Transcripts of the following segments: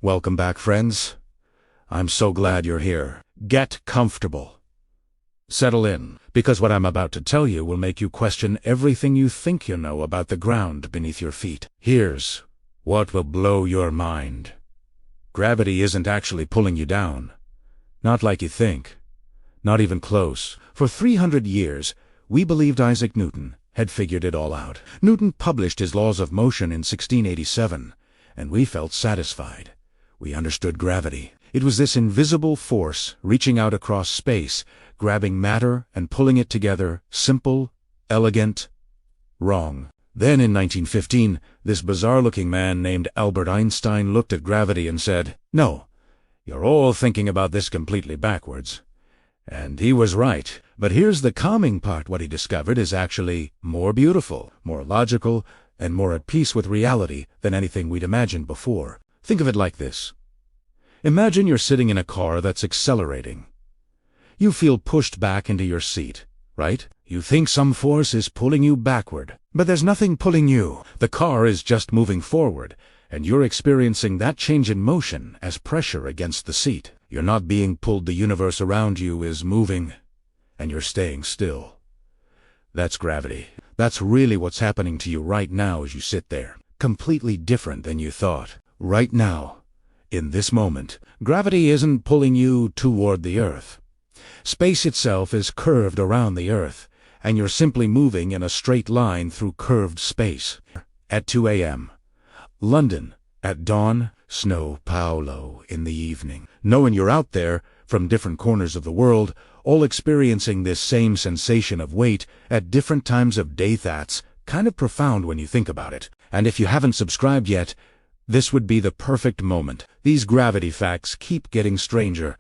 Welcome back, friends. I'm so glad you're here. Get comfortable. Settle in, because what I'm about to tell you will make you question everything you think you know about the ground beneath your feet. Here's what will blow your mind. Gravity isn't actually pulling you down. Not like you think. Not even close. For 300 years, we believed Isaac Newton had figured it all out. Newton published his laws of motion in 1687, and we felt satisfied. We understood gravity. It was this invisible force reaching out across space, grabbing matter and pulling it together. Simple, elegant, wrong. Then in 1915, this bizarre-looking man named Albert Einstein looked at gravity and said, "No, you're all thinking about this completely backwards." And he was right. But here's the calming part. What he discovered is actually more beautiful, more logical, and more at peace with reality than anything we'd imagined before. Think of it like this. Imagine you're sitting in a car that's accelerating. You feel pushed back into your seat, right? You think some force is pulling you backward, but there's nothing pulling you. The car is just moving forward, and you're experiencing that change in motion as pressure against the seat. You're not being pulled. The universe around you is moving, and you're staying still. That's gravity. That's really what's happening to you right now as you sit there. Completely different than you thought. Right now, in this moment, gravity isn't pulling you toward the Earth. Space itself is curved around the Earth, and you're simply moving in a straight line through curved space. At 2 a.m., London at dawn, São Paulo in the evening. Knowing you're out there from different corners of the world, all experiencing this same sensation of weight at different times of day. That's kind of profound when you think about it. And if you haven't subscribed yet, this would be the perfect moment. These gravity facts keep getting stranger,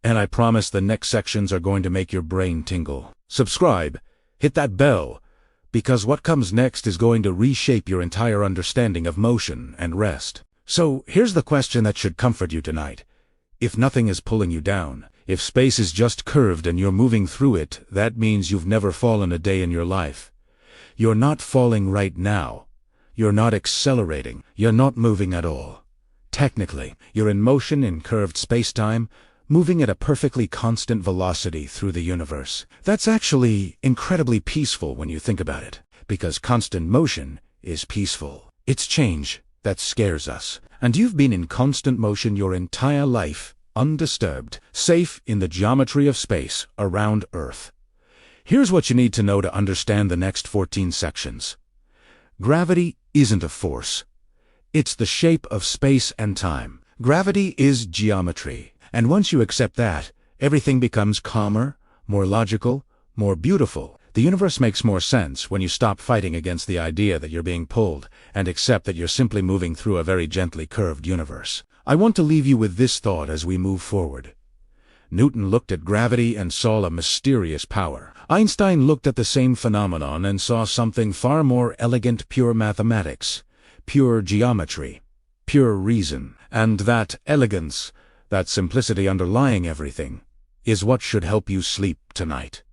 and I promise the next sections are going to make your brain tingle. Subscribe, hit that bell, because what comes next is going to reshape your entire understanding of motion and rest. So here's the question that should comfort you tonight. If nothing is pulling you down, if space is just curved and you're moving through it, that means you've never fallen a day in your life. You're not falling right now. You're not accelerating. You're not moving at all. Technically, you're in motion in curved space-time, moving at a perfectly constant velocity through the universe. That's actually incredibly peaceful when you think about it, because constant motion is peaceful. It's change that scares us. And you've been in constant motion your entire life, undisturbed, safe in the geometry of space around Earth. Here's what you need to know to understand the next 14 sections. Gravity isn't a force. It's the shape of space and time. Gravity is geometry. And once you accept that, everything becomes calmer, more logical, more beautiful. The universe makes more sense when you stop fighting against the idea that you're being pulled and accept that you're simply moving through a very gently curved universe. I want to leave you with this thought as we move forward. Newton looked at gravity and saw a mysterious power. Einstein looked at the same phenomenon and saw something far more elegant: pure mathematics, pure geometry, pure reason. And that elegance, that simplicity underlying everything, is what should help you sleep tonight.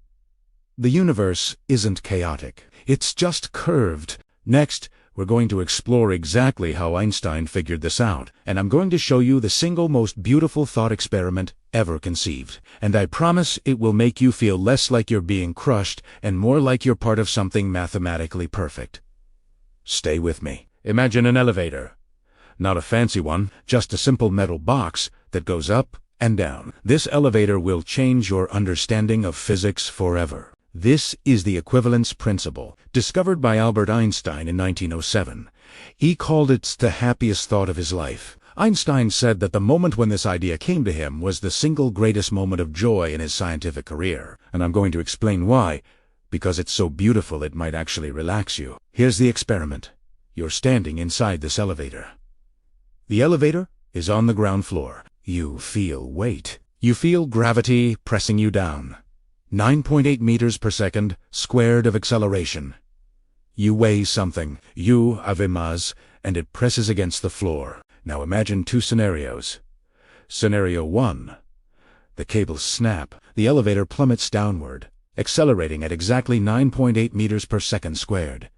The universe isn't chaotic. It's just curved. Next, we're going to explore exactly how Einstein figured this out, and I'm going to show you the single most beautiful thought experiment ever conceived. And I promise it will make you feel less like you're being crushed and more like you're part of something mathematically perfect. Stay with me. Imagine an elevator. Not a fancy one, just a simple metal box that goes up and down. This elevator will change your understanding of physics forever. This is the equivalence principle, discovered by Albert Einstein in 1907. He called it the happiest thought of his life. Einstein said that the moment when this idea came to him was the single greatest moment of joy in his scientific career. And I'm going to explain why, because it's so beautiful it might actually relax you. Here's the experiment. You're standing inside this elevator. The elevator is on the ground floor. You feel weight. You feel gravity pressing you down. 9.8 meters per second squared of acceleration. You weigh something. You have a mass, and it presses against the floor. Now imagine two scenarios. Scenario 1. The cables snap. The elevator plummets downward, accelerating at exactly 9.8 meters per second squared.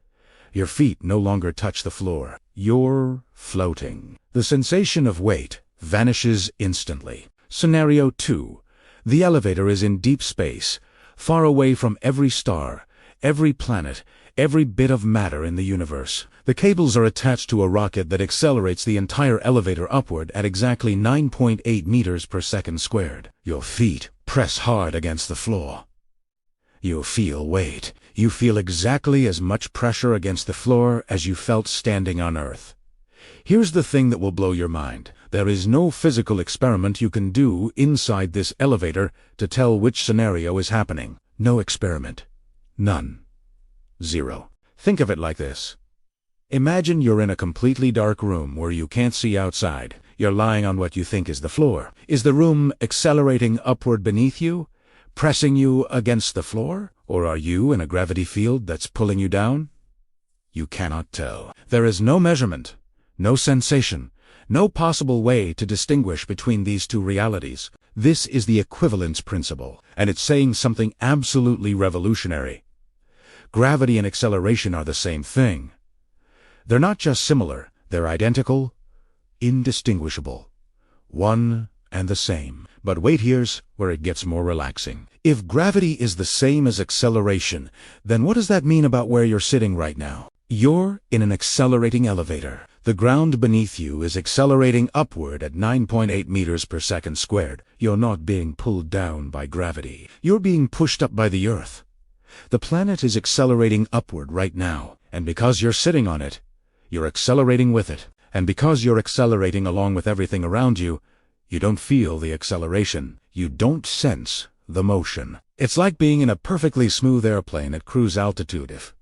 Your feet no longer touch the floor. You're floating. The sensation of weight, vanishes instantly. Scenario 2. The elevator is in deep space, far away from every star, every planet, every bit of matter in the universe. The cables are attached to a rocket that accelerates the entire elevator upward at exactly 9.8 meters per second squared. Your feet press hard against the floor. You feel weight. You feel exactly as much pressure against the floor as you felt standing on Earth. Here's the thing that will blow your mind. There is no physical experiment you can do inside this elevator to tell which scenario is happening. No experiment. None. Zero. Think of it like this. Imagine you're in a completely dark room where you can't see outside. You're lying on what you think is the floor. Is the room accelerating upward beneath you, pressing you against the floor? Or are you in a gravity field that's pulling you down? You cannot tell. There is no measurement, no sensation, no possible way to distinguish between these two realities. This is the equivalence principle, and it's saying something absolutely revolutionary. Gravity and acceleration are the same thing. They're not just similar, they're identical, indistinguishable, one and the same. But wait, here's where it gets more relaxing. If gravity is the same as acceleration, then what does that mean about where you're sitting right now? You're in an accelerating elevator. The ground beneath you is accelerating upward at 9.8 meters per second squared. You're not being pulled down by gravity. You're being pushed up by the Earth. The planet is accelerating upward right now, and because you're sitting on it, you're accelerating with it. And because you're accelerating along with everything around you, you don't feel the acceleration. You don't sense the motion. It's like being in a perfectly smooth airplane at cruise altitude. If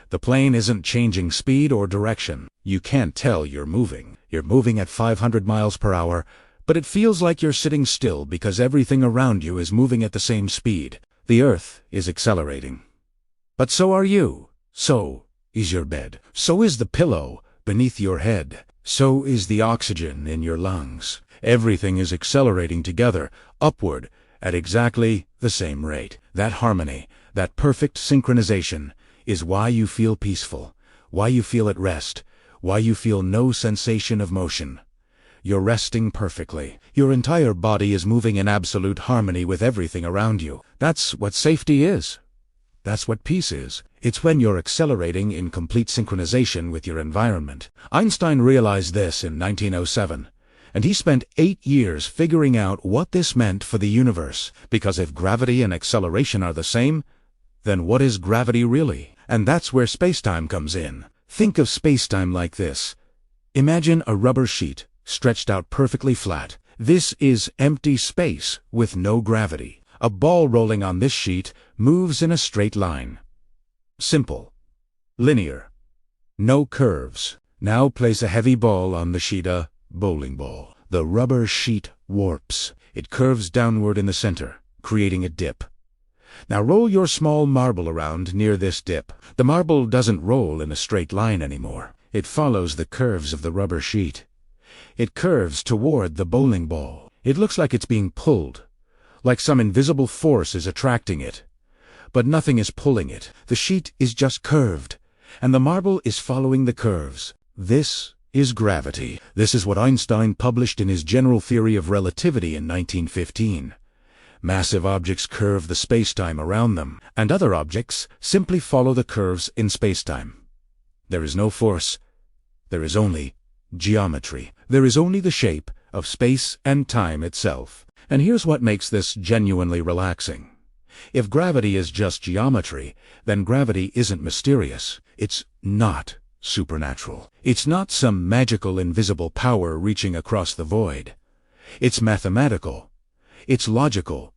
the plane isn't changing speed or direction, you can't tell you're moving. You're moving at 500 miles per hour, but it feels like you're sitting still because everything around you is moving at the same speed. The Earth is accelerating. But so are you. So is your bed. So is the pillow beneath your head. So is the oxygen in your lungs. Everything is accelerating together, upward, at exactly the same rate. That harmony, that perfect synchronization, is why you feel peaceful, why you feel at rest, why you feel no sensation of motion. You're resting perfectly. Your entire body is moving in absolute harmony with everything around you. That's what safety is. That's what peace is. It's when you're accelerating in complete synchronization with your environment. Einstein realized this in 1907, and he spent 8 years figuring out what this meant for the universe. Because if gravity and acceleration are the same, then what is gravity really? And that's where spacetime comes in. Think of spacetime like this. Imagine a rubber sheet stretched out perfectly flat. This is empty space with no gravity. A ball rolling on this sheet moves in a straight line. Simple. Linear. No curves. Now place a heavy ball on the sheet, a bowling ball. The rubber sheet warps. It curves downward in the center, creating a dip. Now roll your small marble around near this dip. The marble doesn't roll in a straight line anymore. It follows the curves of the rubber sheet. It curves toward the bowling ball. It looks like it's being pulled, like some invisible force is attracting it. But nothing is pulling it. The sheet is just curved, and the marble is following the curves. This is gravity. This is what Einstein published in his general theory of relativity in 1915. Massive objects curve the spacetime around them, and other objects simply follow the curves in spacetime. There is no force. There is only geometry. There is only the shape of space and time itself. And here's what makes this genuinely relaxing. If gravity is just geometry, then gravity isn't mysterious. It's not supernatural. It's not some magical invisible power reaching across the void. It's mathematical. It's logical.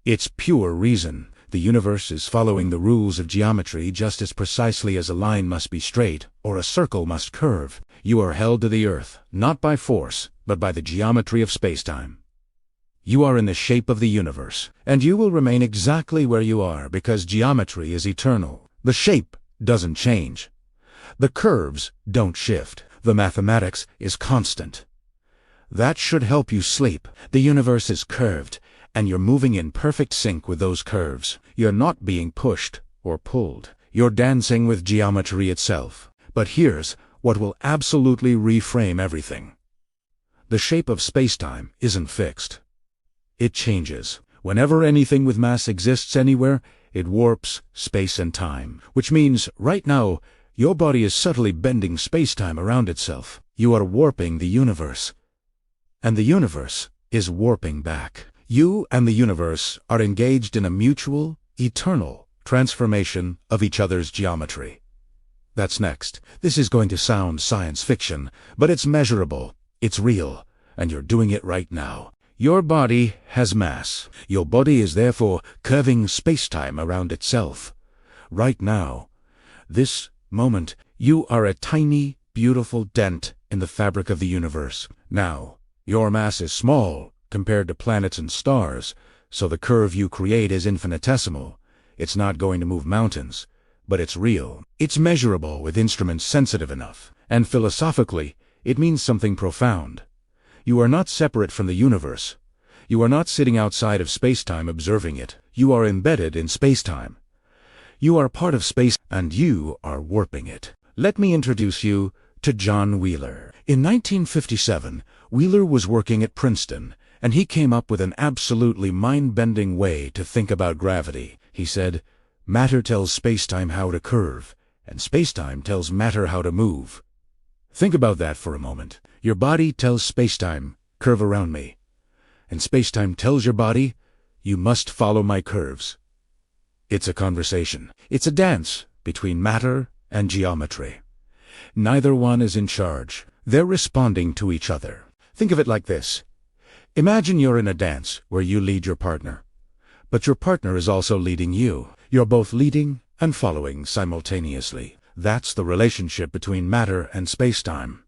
It's pure reason. The universe is following the rules of geometry just as precisely as a line must be straight or a circle must curve. You are held to the Earth, not by force, but by the geometry of spacetime. You are in the shape of the universe, and you will remain exactly where you are because geometry is eternal. The shape doesn't change. The curves don't shift. The mathematics is constant. That should help you sleep. The universe is curved, and you're moving in perfect sync with those curves. You're not being pushed or pulled. You're dancing with geometry itself. But here's what will absolutely reframe everything. the shape of spacetime isn't fixed. It changes. Whenever anything with mass exists anywhere, it warps space and time. Which means, right now, your body is subtly bending spacetime around itself. You are warping the universe. And the universe is warping back. You and the universe are engaged in a mutual, eternal transformation of each other's geometry. That's next. This is going to sound science fiction, but it's measurable, it's real, and you're doing it right now. Your body has mass. Your body is therefore curving spacetime around itself. Right now, this moment, you are a tiny, beautiful dent in the fabric of the universe. Now, your mass is small compared to planets and stars, so the curve you create is infinitesimal. It's not going to move mountains, but it's real. It's measurable with instruments sensitive enough. And philosophically, it means something profound. You are not separate from the universe. You are not sitting outside of spacetime observing it. You are embedded in spacetime. You are part of space, and you are warping it. Let me introduce you to John Wheeler. In 1957, Wheeler was working at Princeton, and he came up with an absolutely mind-bending way to think about gravity. He said, "Matter tells spacetime how to curve, and spacetime tells matter how to move." Think about that for a moment. Your body tells spacetime, "Curve around me." And spacetime tells your body, "You must follow my curves." It's a conversation. It's a dance between matter and geometry. Neither one is in charge. They're responding to each other. Think of it like this. Imagine you're in a dance where you lead your partner, but your partner is also leading you. You're both leading and following simultaneously. That's the relationship between matter and spacetime.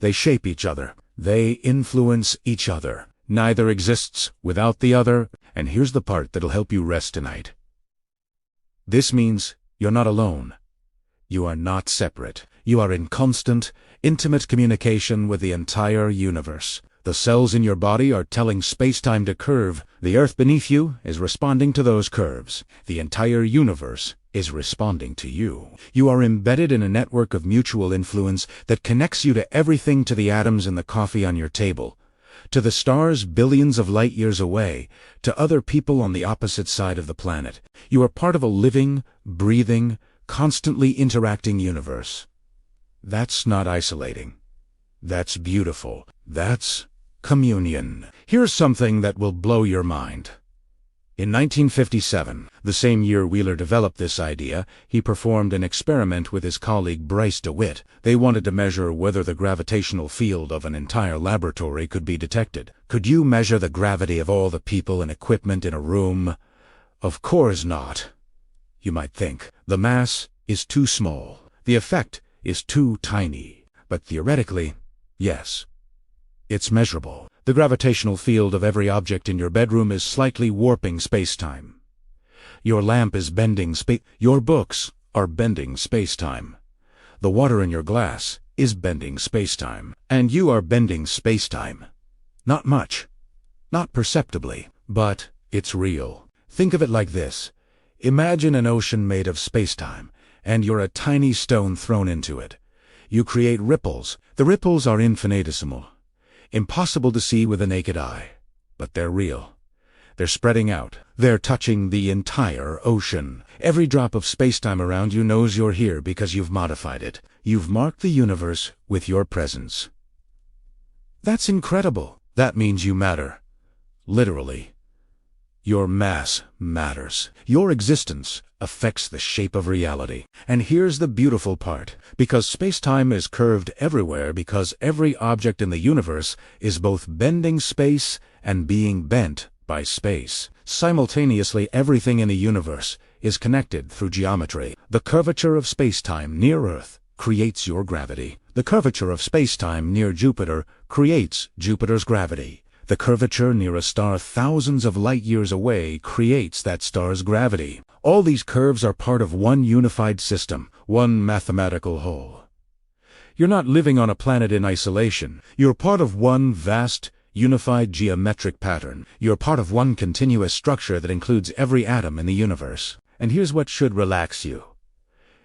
They shape each other. They influence each other. Neither exists without the other, and here's the part that'll help you rest tonight. This means you're not alone. You are not separate. You are in constant, intimate communication with the entire universe. The cells in your body are telling spacetime to curve. The earth beneath you is responding to those curves. The entire universe is responding to you. You are embedded in a network of mutual influence that connects you to everything, to the atoms in the coffee on your table, to the stars billions of light years away, to other people on the opposite side of the planet. You are part of a living, breathing, constantly interacting universe. That's not isolating. That's beautiful. That's communion. Here's something that will blow your mind. In 1957, the same year Wheeler developed this idea, he performed an experiment with his colleague Bryce DeWitt. They wanted to measure whether the gravitational field of an entire laboratory could be detected. Could you measure the gravity of all the people and equipment in a room? Of course not. You might think. The mass is too small. The effect is too tiny. But theoretically, yes. It's measurable. The gravitational field of every object in your bedroom is slightly warping spacetime. Your lamp is bending space. Your books are bending spacetime. The water in your glass is bending spacetime. And you are bending spacetime. Not much. Not perceptibly. But it's real. Think of it like this. Imagine an ocean made of spacetime, and you're a tiny stone thrown into it. You create ripples. The ripples are infinitesimal. Impossible to see with the naked eye, but they're real. They're spreading out. They're touching the entire ocean. Every drop of spacetime around you knows you're here because you've modified it. You've marked the universe with your presence. That's incredible. That means you matter. Literally. Your mass matters. Your existence affects the shape of reality. And here's the beautiful part. Because spacetime is curved everywhere, because every object in the universe is both bending space and being bent by space. Simultaneously, everything in the universe is connected through geometry. The curvature of spacetime near Earth creates your gravity. The curvature of spacetime near Jupiter creates Jupiter's gravity. The curvature near a star thousands of light years away creates that star's gravity. All these curves are part of one unified system, one mathematical whole. You're not living on a planet in isolation. You're part of one vast, unified geometric pattern. You're part of one continuous structure that includes every atom in the universe. And here's what should relax you.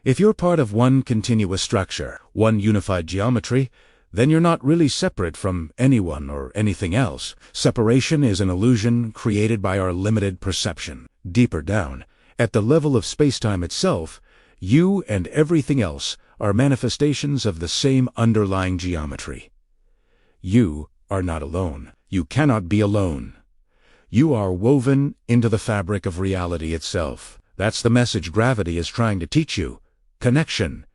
If you're part of one continuous structure, one unified geometry, then you're not really separate from anyone or anything else. Separation is an illusion created by our limited perception. Deeper down, at the level of space-time itself, you and everything else are manifestations of the same underlying geometry. You are not alone. You cannot be alone. You are woven into the fabric of reality itself. That's the message gravity is trying to teach you. Connection,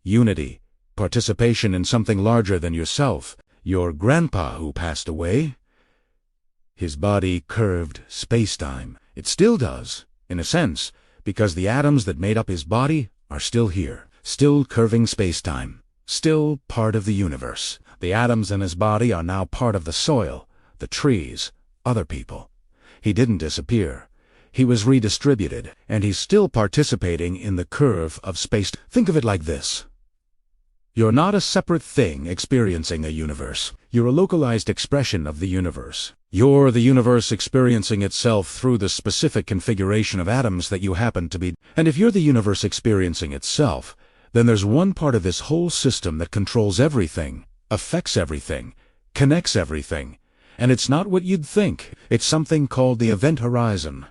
unity, participation in something larger than yourself. Your grandpa who passed away, his body curved space-time. It still does, in a sense, because the atoms that made up his body are still here, still curving space-time, still part of the universe. The atoms in his body are now part of the soil, the trees, other people. He didn't disappear. He was redistributed, and he's still participating in the curve of space. Think of it like this. You're not a separate thing experiencing a universe. You're a localized expression of the universe. You're the universe experiencing itself through the specific configuration of atoms that you happen to be. And if you're the universe experiencing itself, then there's one part of this whole system that controls everything, affects everything, connects everything. And it's not what you'd think. It's something called the event horizon.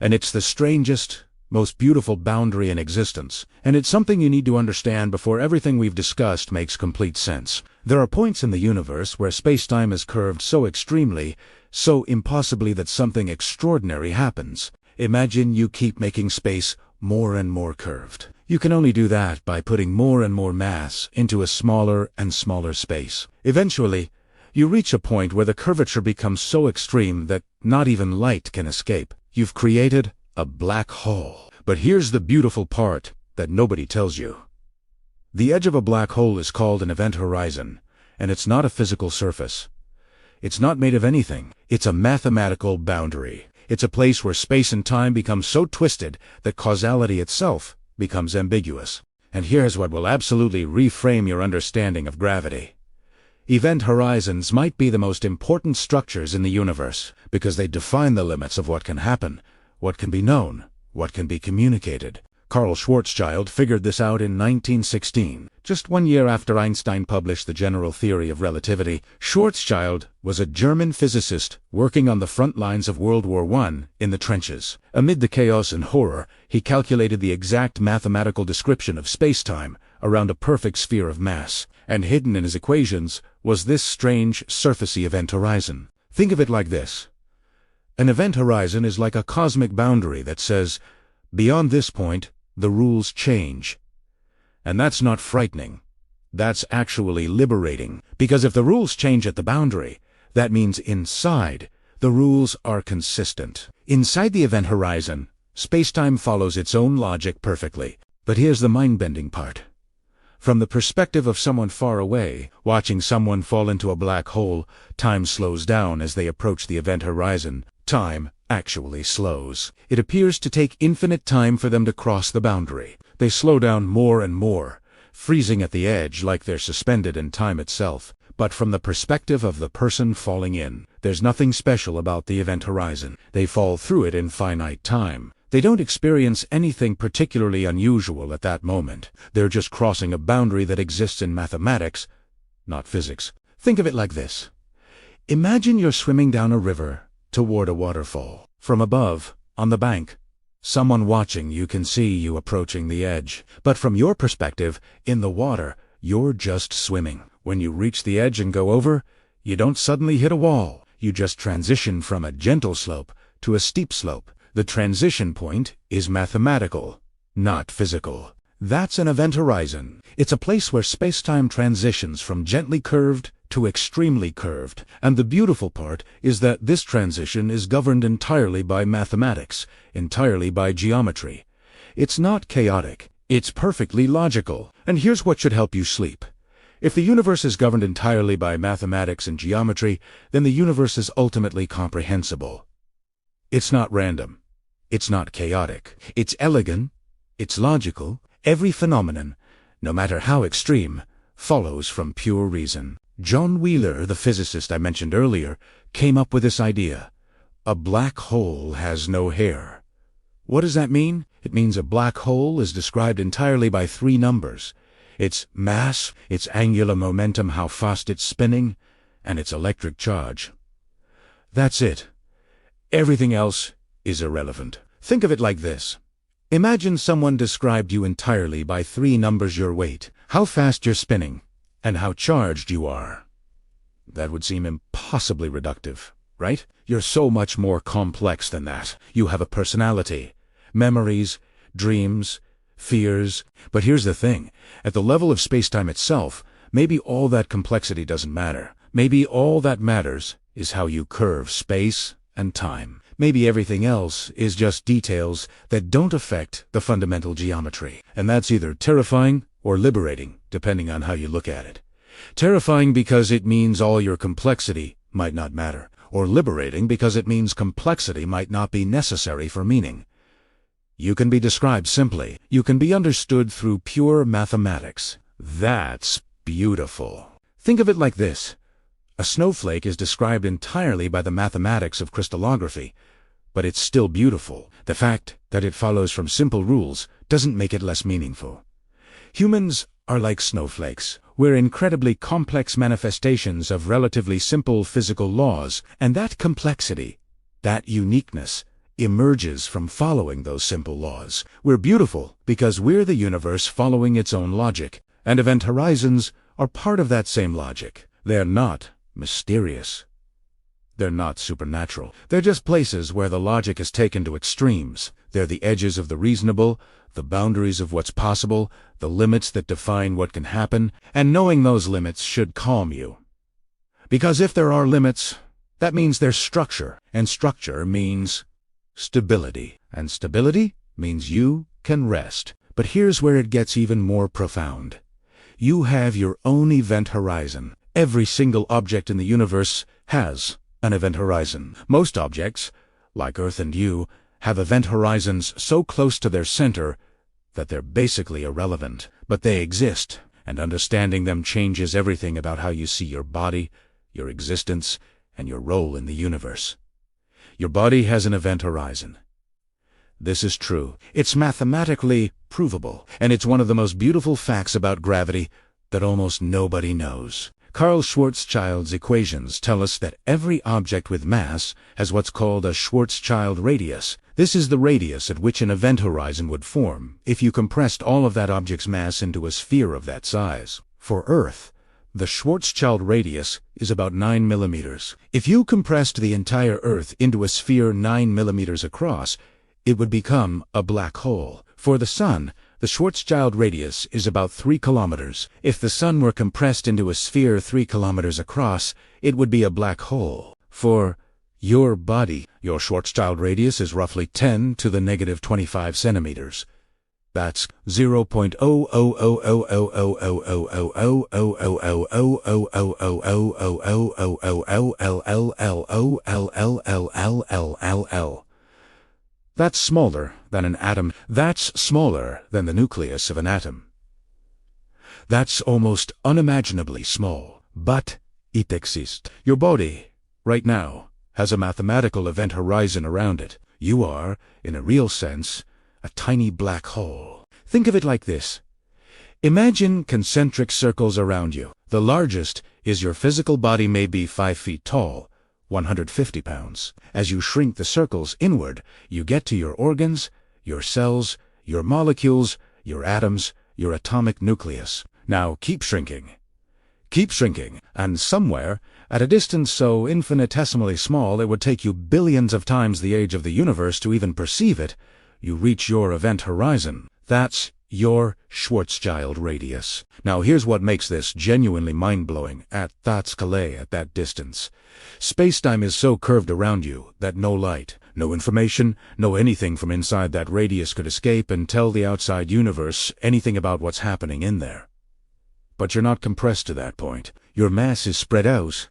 And it's the strangest, most beautiful boundary in existence. And it's something you need to understand before everything we've discussed makes complete sense. There are points in the universe where space-time is curved so extremely, so impossibly that something extraordinary happens. Imagine you keep making space more and more curved. You can only do that by putting more and more mass into a smaller and smaller space. Eventually, you reach a point where the curvature becomes so extreme that not even light can escape. You've created a black hole. But here's the beautiful part that nobody tells you. The edge of a black hole is called an event horizon, and it's not a physical surface. It's not made of anything. It's a mathematical boundary. It's a place where space and time become so twisted that causality itself becomes ambiguous. And here's what will absolutely reframe your understanding of gravity. Event horizons might be the most important structures in the universe because they define the limits of what can happen, what can be known, what can be communicated. Carl Schwarzschild figured this out in 1916. Just 1 year after Einstein published the general theory of relativity, Schwarzschild was a German physicist working on the front lines of World War I in the trenches. Amid the chaos and horror, he calculated the exact mathematical description of space-time around a perfect sphere of mass, and hidden in his equations was this strange, surfacey event horizon. Think of it like this. An event horizon is like a cosmic boundary that says, beyond this point, the rules change. And that's not frightening. That's actually liberating. Because if the rules change at the boundary, that means inside, the rules are consistent. Inside the event horizon, space-time follows its own logic perfectly. But here's the mind-bending part. From the perspective of someone far away, watching someone fall into a black hole, time slows down as they approach the event horizon. Time actually slows. It appears to take infinite time for them to cross the boundary. They slow down more and more, freezing at the edge like they're suspended in time itself. But from the perspective of the person falling in, there's nothing special about the event horizon. They fall through it in finite time. They don't experience anything particularly unusual at that moment. They're just crossing a boundary that exists in mathematics, not physics. Think of it like this. Imagine you're swimming down a river toward a waterfall. From above, on the bank, someone watching you can see you approaching the edge. But from your perspective, in the water, you're just swimming. When you reach the edge and go over, you don't suddenly hit a wall. You just transition from a gentle slope to a steep slope. The transition point is mathematical, not physical. That's an event horizon. It's a place where space-time transitions from gently curved to extremely curved. And the beautiful part is that this transition is governed entirely by mathematics, entirely by geometry. It's not chaotic. It's perfectly logical. And here's what should help you sleep. If the universe is governed entirely by mathematics and geometry, then the universe is ultimately comprehensible. It's not random. It's not chaotic. It's elegant. It's logical. Every phenomenon, no matter how extreme, follows from pure reason. John Wheeler, the physicist I mentioned earlier, came up with this idea. A black hole has no hair. What does that mean? It means a black hole is described entirely by 3 numbers. Its mass, its angular momentum, how fast it's spinning, and its electric charge. That's it. Everything else is irrelevant. Think of it like this. Imagine someone described you entirely by 3 numbers: your weight, how fast you're spinning, and how charged you are. That would seem impossibly reductive, right? You're so much more complex than that. You have a personality, memories, dreams, fears. But here's the thing. At the level of space-time itself, maybe all that complexity doesn't matter. Maybe all that matters is how you curve space and time. Maybe everything else is just details that don't affect the fundamental geometry. And that's either terrifying or liberating, depending on how you look at it. Terrifying because it means all your complexity might not matter, or liberating because it means complexity might not be necessary for meaning. You can be described simply. You can be understood through pure mathematics. That's beautiful. Think of it like this. A snowflake is described entirely by the mathematics of crystallography, but it's still beautiful. The fact that it follows from simple rules doesn't make it less meaningful. Humans are like snowflakes. We're incredibly complex manifestations of relatively simple physical laws, and that complexity, that uniqueness, emerges from following those simple laws. We're beautiful because we're the universe following its own logic, and event horizons are part of that same logic. They're not mysterious. They're not supernatural. They're just places where the logic is taken to extremes. They're the edges of the reasonable, the boundaries of what's possible, the limits that define what can happen, and knowing those limits should calm you. Because if there are limits, that means there's structure, and structure means stability, and stability means you can rest. But here's where it gets even more profound. You have your own event horizon. Every single object in the universe has an event horizon. Most objects, like Earth and you, have event horizons so close to their center that they're basically irrelevant. But they exist, and understanding them changes everything about how you see your body, your existence, and your role in the universe. Your body has an event horizon. This is true. It's mathematically provable, and it's one of the most beautiful facts about gravity that almost nobody knows. Carl Schwarzschild's equations tell us that every object with mass has what's called a Schwarzschild radius. This is the radius at which an event horizon would form if you compressed all of that object's mass into a sphere of that size. For Earth, the Schwarzschild radius is about 9 millimeters. If you compressed the entire Earth into a sphere 9 millimeters across, it would become a black hole. For the Sun, the Schwarzschild radius is about 3 kilometers. If the Sun were compressed into a sphere 3 kilometers across, it would be a black hole. For your body, your Schwarzschild radius is roughly 10 to the negative 25 centimeters. That's 0.00000000000000000000000. That's smaller than an atom. That's smaller than the nucleus of an atom. That's almost unimaginably small, but it exists. Your body, right now, has a mathematical event horizon around it. You are, in a real sense, a tiny black hole. Think of it like this. Imagine concentric circles around you. The largest is your physical body may be 5 feet tall, 150 pounds. As you shrink the circles inward, you get to your organs, your cells, your molecules, your atoms, your atomic nucleus. Now keep shrinking. Keep shrinking, and somewhere, at a distance so infinitesimally small it would take you billions of times the age of the universe to even perceive it, you reach your event horizon. That's your Schwarzschild radius. Now here's what makes this genuinely mind-blowing at that scale, at that distance. Space-time is so curved around you that no light, no information, no anything from inside that radius could escape and tell the outside universe anything about what's happening in there. But you're not compressed to that point. Your mass is spread out,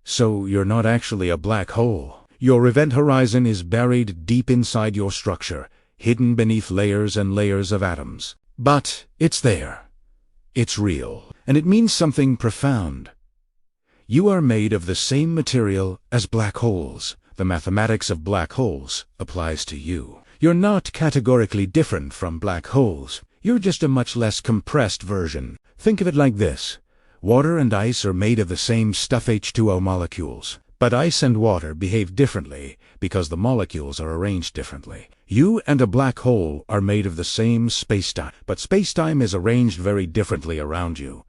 so you're not actually a black hole. Your event horizon is buried deep inside your structure, hidden beneath layers and layers of atoms. But it's there. It's real. And it means something profound. You are made of the same material as black holes. The mathematics of black holes applies to you. You're not categorically different from black holes. You're just a much less compressed version. Think of it like this. Water and ice are made of the same stuff, H2O molecules. But ice and water behave differently because the molecules are arranged differently. You and a black hole are made of the same spacetime, but spacetime is arranged very differently around you.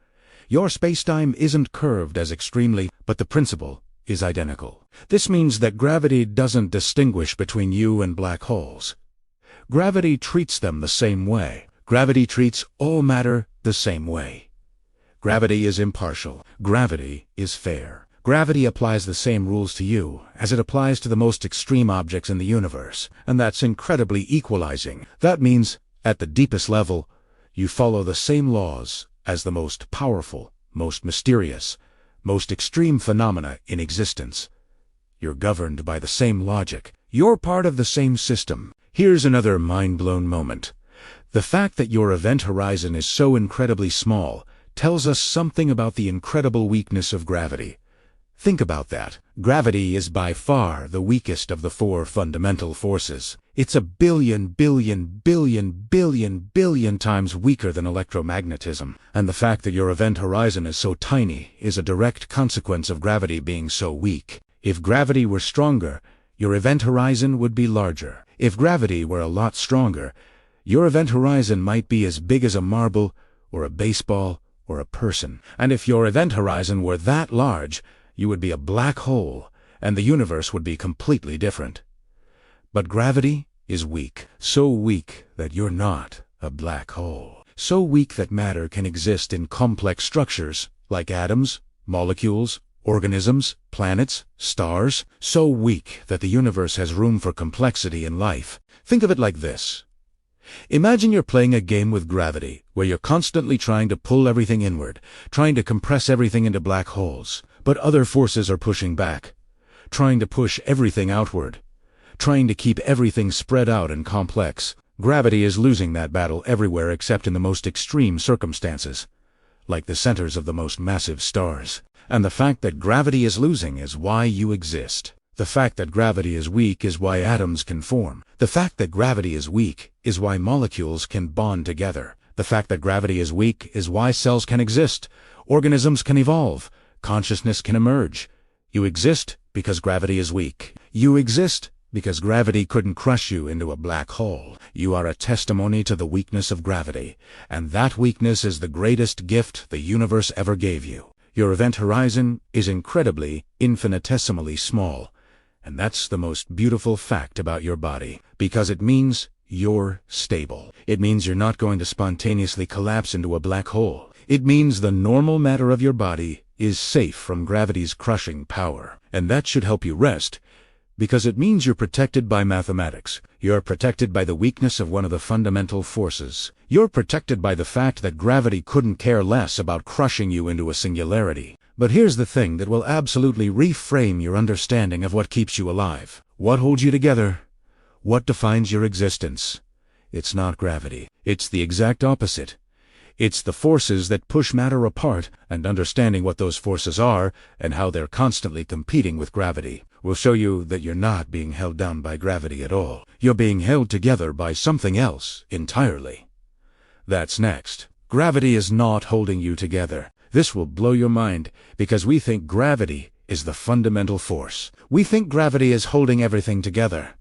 Your spacetime isn't curved as extremely, but the principle is identical. This means that gravity doesn't distinguish between you and black holes. Gravity treats them the same way. Gravity treats all matter the same way. Gravity is impartial. Gravity is fair. Gravity applies the same rules to you as it applies to the most extreme objects in the universe, and that's incredibly equalizing. That means, at the deepest level, you follow the same laws as the most powerful, most mysterious, most extreme phenomena in existence. You're governed by the same logic. You're part of the same system. Here's another mind-blown moment. The fact that your event horizon is so incredibly small tells us something about the incredible weakness of gravity. Think about that. Gravity is by far the weakest of the four fundamental forces. It's a billion times weaker than electromagnetism. And the fact that your event horizon is so tiny is a direct consequence of gravity being so weak. If gravity were stronger, your event horizon would be larger. If gravity were a lot stronger, your event horizon might be as big as a marble, or a baseball, or a person. And if your event horizon were that large, you would be a black hole, and the universe would be completely different. But gravity is weak, so weak that you're not a black hole. So weak that matter can exist in complex structures, like atoms, molecules, organisms, planets, stars. So weak that the universe has room for complexity in life. Think of it like this. Imagine you're playing a game with gravity, where you're constantly trying to pull everything inward, trying to compress everything into black holes. But other forces are pushing back, trying to push everything outward, trying to keep everything spread out and complex. Gravity is losing that battle everywhere except in the most extreme circumstances, like the centers of the most massive stars. And the fact that gravity is losing is why you exist. The fact that gravity is weak is why atoms can form. The fact that gravity is weak is why molecules can bond together. The fact that gravity is weak is why cells can exist, organisms can evolve, consciousness can emerge. You exist because gravity is weak. You exist because gravity couldn't crush you into a black hole. You are a testimony to the weakness of gravity, and that weakness is the greatest gift the universe ever gave you. Your event horizon is incredibly, infinitesimally small, and that's the most beautiful fact about your body, because it means you're stable. It means you're not going to spontaneously collapse into a black hole. It means the normal matter of your body is safe from gravity's crushing power. And that should help you rest, because it means you're protected by mathematics. You're protected by the weakness of one of the fundamental forces. You're protected by the fact that gravity couldn't care less about crushing you into a singularity. But here's the thing that will absolutely reframe your understanding of what keeps you alive. What holds you together? What defines your existence? It's not gravity. It's the exact opposite. It's the forces that push matter apart, and understanding what those forces are and how they're constantly competing with gravity will show you that you're not being held down by gravity at all. You're being held together by something else entirely. That's next. Gravity is not holding you together. This will blow your mind, because we think gravity is the fundamental force. We think gravity is holding everything together.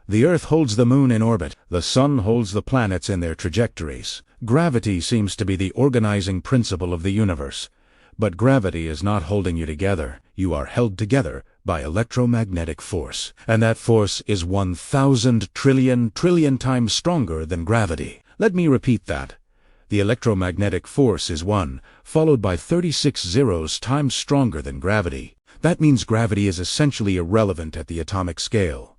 The Earth holds the Moon in orbit. The Sun holds the planets in their trajectories. Gravity seems to be the organizing principle of the universe. But gravity is not holding you together. You are held together by electromagnetic force. And that force is 1,000 trillion times stronger than gravity. Let me repeat that. The electromagnetic force is 1, followed by 36 zeros times stronger than gravity. That means gravity is essentially irrelevant at the atomic scale.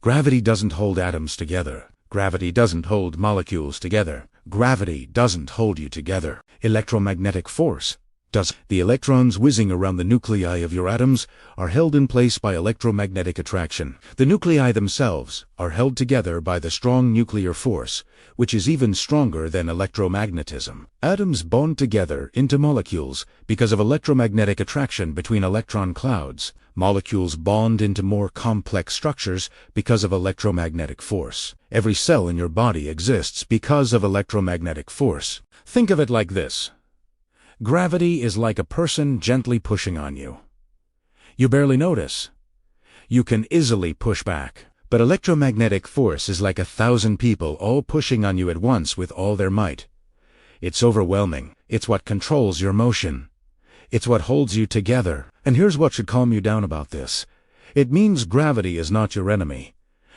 Gravity doesn't hold atoms together. Gravity doesn't hold molecules together. Gravity doesn't hold you together. Electromagnetic force does. The electrons whizzing around the nuclei of your atoms are held in place by electromagnetic attraction. The nuclei themselves are held together by the strong nuclear force, which is even stronger than electromagnetism. Atoms bond together into molecules because of electromagnetic attraction between electron clouds. Molecules bond into more complex structures because of electromagnetic force. Every cell in your body exists because of electromagnetic force. Think of it like this. Gravity is like a person gently pushing on you. You barely notice. You can easily push back. But electromagnetic force is like 1,000 people all pushing on you at once with all their might. It's overwhelming. It's what controls your motion. It's what holds you together. And here's what should calm you down about this. It means gravity is not your enemy.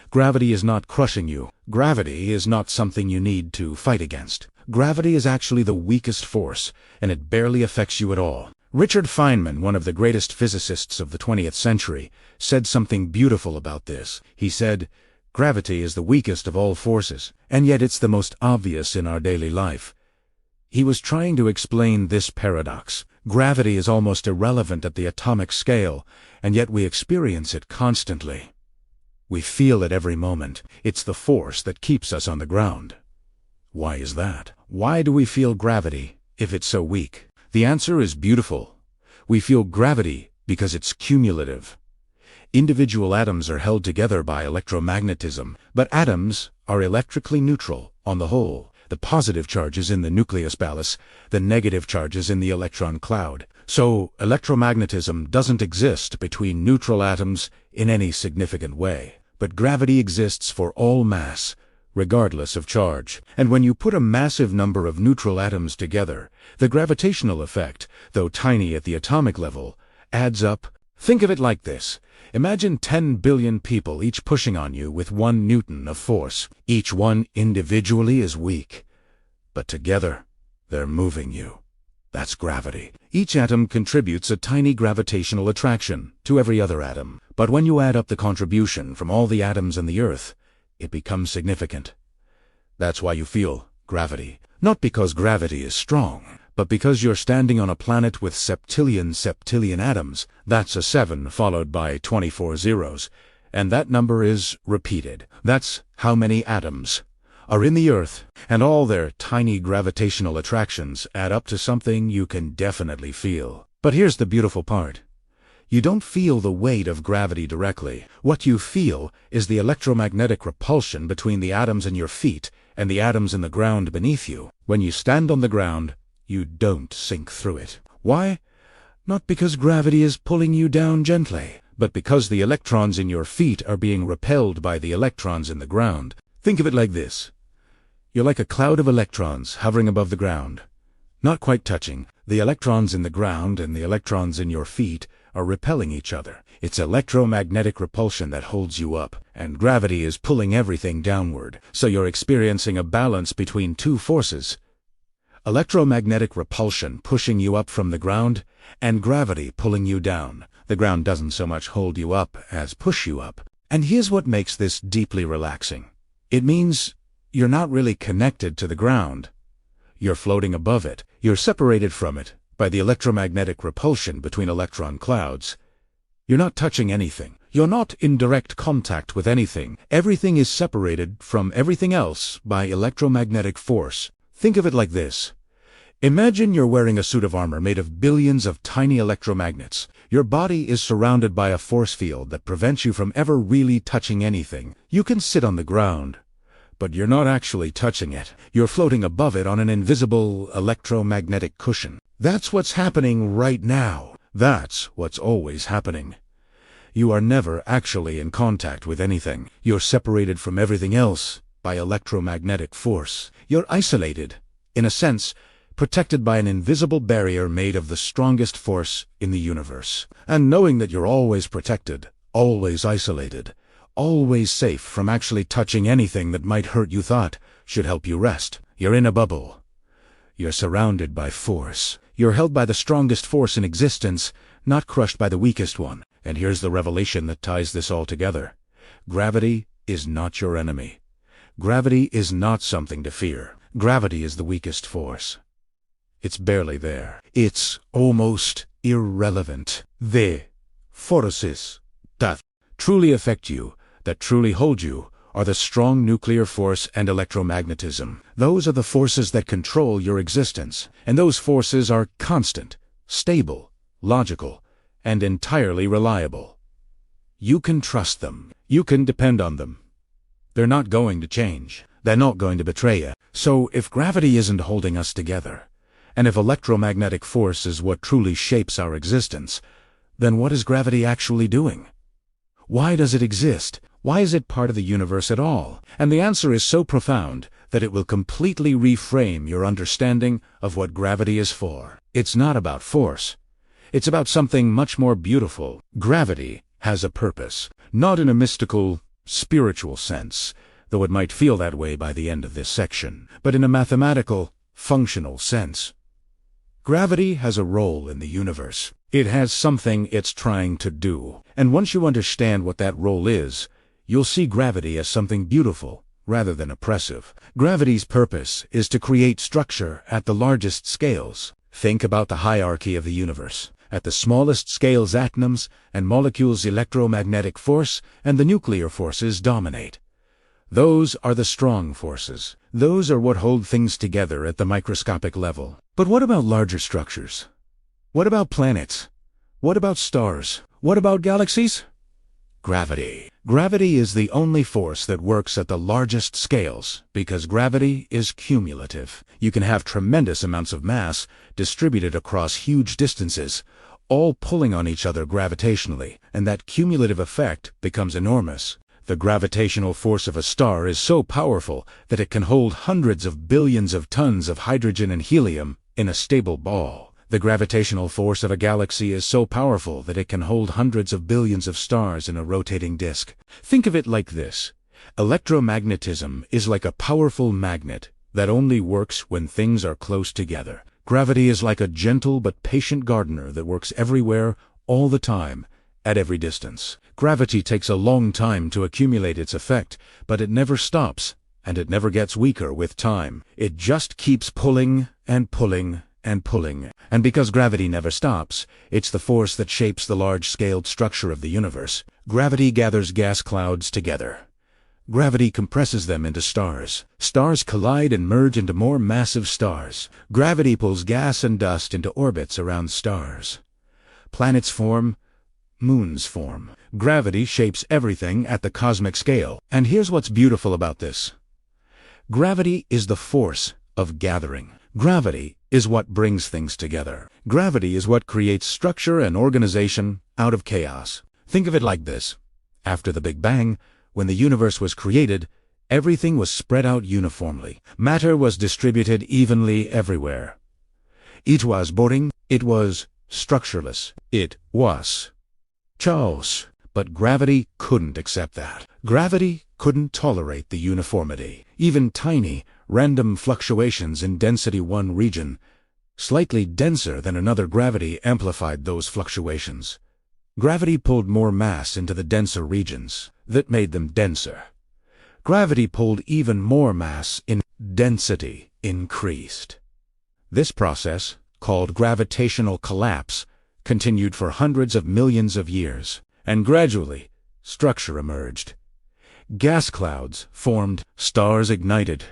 Gravity is not crushing you. Gravity is not something you need to fight against. Gravity is actually the weakest force, and it barely affects you at all. Richard Feynman, one of the greatest physicists of the 20th century, said something beautiful about this. He said, "Gravity is the weakest of all forces, and yet it's the most obvious in our daily life." He was trying to explain this paradox. Gravity is almost irrelevant at the atomic scale, and yet we experience it constantly. We feel it every moment. It's the force that keeps us on the ground. Why is that? Why do we feel gravity if it's so weak? The answer is beautiful. We feel gravity because it's cumulative. Individual atoms are held together by electromagnetism, but atoms are electrically neutral on the whole. The positive charges in the nucleus balis, the negative charges in the electron cloud. So electromagnetism doesn't exist between neutral atoms in any significant way. But gravity exists for all mass, regardless of charge. And when you put a massive number of neutral atoms together, the gravitational effect, though tiny at the atomic level, adds up. Think of it like this. Imagine 10 billion people each pushing on you with 1 Newton of force. Each one individually is weak, but together they're moving you. That's gravity. Each atom contributes a tiny gravitational attraction to every other atom. But when you add up the contribution from all the atoms in the Earth, it becomes significant. That's why you feel gravity. Not because gravity is strong, but because you're standing on a planet with septillion atoms. That's a 7 followed by 24 zeros. And that number is repeated. That's how many atoms are in the Earth. And all their tiny gravitational attractions add up to something you can definitely feel. But here's the beautiful part. You don't feel the weight of gravity directly. What you feel is the electromagnetic repulsion between the atoms in your feet and the atoms in the ground beneath you. When you stand on the ground, you don't sink through it. Why? Not because gravity is pulling you down gently, but because the electrons in your feet are being repelled by the electrons in the ground. Think of it like this. You're like a cloud of electrons hovering above the ground, not quite touching. The electrons in the ground and the electrons in your feet are repelling each other. It's electromagnetic repulsion that holds you up, and gravity is pulling everything downward. So you're experiencing a balance between two forces. Electromagnetic repulsion pushing you up from the ground, and gravity pulling you down. The ground doesn't so much hold you up as push you up. And here's what makes this deeply relaxing. It means you're not really connected to the ground. You're floating above it. You're separated from it by the electromagnetic repulsion between electron clouds. You're not touching anything. You're not in direct contact with anything. Everything is separated from everything else by electromagnetic force. Think of it like this. Imagine you're wearing a suit of armor made of billions of tiny electromagnets. Your body is surrounded by a force field that prevents you from ever really touching anything. You can sit on the ground, but you're not actually touching it. You're floating above it on an invisible electromagnetic cushion. That's what's happening right now. That's what's always happening. You are never actually in contact with anything. You're separated from everything else by electromagnetic force. You're isolated, in a sense, protected by an invisible barrier made of the strongest force in the universe. And knowing that you're always protected, always isolated, always safe from actually touching anything that might hurt you thought should help you rest. You're in a bubble. You're surrounded by force. You're held by the strongest force in existence, not crushed by the weakest one. And here's the revelation that ties this all together. Gravity is not your enemy. Gravity is not something to fear. Gravity is the weakest force. It's barely there. It's almost irrelevant. The forces that truly affect you, that truly hold you, are the strong nuclear force and electromagnetism. Those are the forces that control your existence. And those forces are constant, stable, logical, and entirely reliable. You can trust them. You can depend on them. They're not going to change. They're not going to betray you. So if gravity isn't holding us together, and if electromagnetic force is what truly shapes our existence, then what is gravity actually doing? Why does it exist? Why is it part of the universe at all? And the answer is so profound that it will completely reframe your understanding of what gravity is for. It's not about force. It's about something much more beautiful. Gravity has a purpose, not in a mystical, spiritual sense, though it might feel that way by the end of this section, but in a mathematical, functional sense. Gravity has a role in the universe. It has something it's trying to do. And once you understand what that role is, you'll see gravity as something beautiful rather than oppressive. Gravity's purpose is to create structure at the largest scales. Think about the hierarchy of the universe. At the smallest scales, atoms and molecules' electromagnetic force and the nuclear forces dominate. Those are the strong forces. Those are what hold things together at the microscopic level. But what about larger structures? What about planets? What about stars? What about galaxies? Gravity. Gravity is the only force that works at the largest scales because gravity is cumulative. You can have tremendous amounts of mass distributed across huge distances, all pulling on each other gravitationally, and that cumulative effect becomes enormous. The gravitational force of a star is so powerful that it can hold hundreds of billions of tons of hydrogen and helium in a stable ball. The gravitational force of a galaxy is so powerful that it can hold hundreds of billions of stars in a rotating disk. Think of it like this. Electromagnetism is like a powerful magnet that only works when things are close together. Gravity is like a gentle but patient gardener that works everywhere, all the time, at every distance. Gravity takes a long time to accumulate its effect, but it never stops, and it never gets weaker with time. It just keeps pulling and pulling and pulling. And because gravity never stops, it's the force that shapes the large-scaled structure of the universe. Gravity gathers gas clouds together. Gravity compresses them into stars. Stars collide and merge into more massive stars. Gravity pulls gas and dust into orbits around stars. Planets form. Moons form. Gravity shapes everything at the cosmic scale. And here's what's beautiful about this. Gravity is the force of gathering. Gravity is what brings things together. Gravity is what creates structure and organization out of chaos. Think of it like this. After the Big Bang, when the universe was created, everything was spread out uniformly. Matter was distributed evenly everywhere. It was boring. It was structureless. It was chaos. But gravity couldn't accept that. Gravity couldn't tolerate the uniformity. Even tiny, random fluctuations in density one region, slightly denser than another gravity, amplified those fluctuations. Gravity pulled more mass into the denser regions. That made them denser. Gravity pulled even more mass in. Density increased. This process, called gravitational collapse, continued for hundreds of millions of years, and gradually, structure emerged. Gas clouds formed, stars ignited.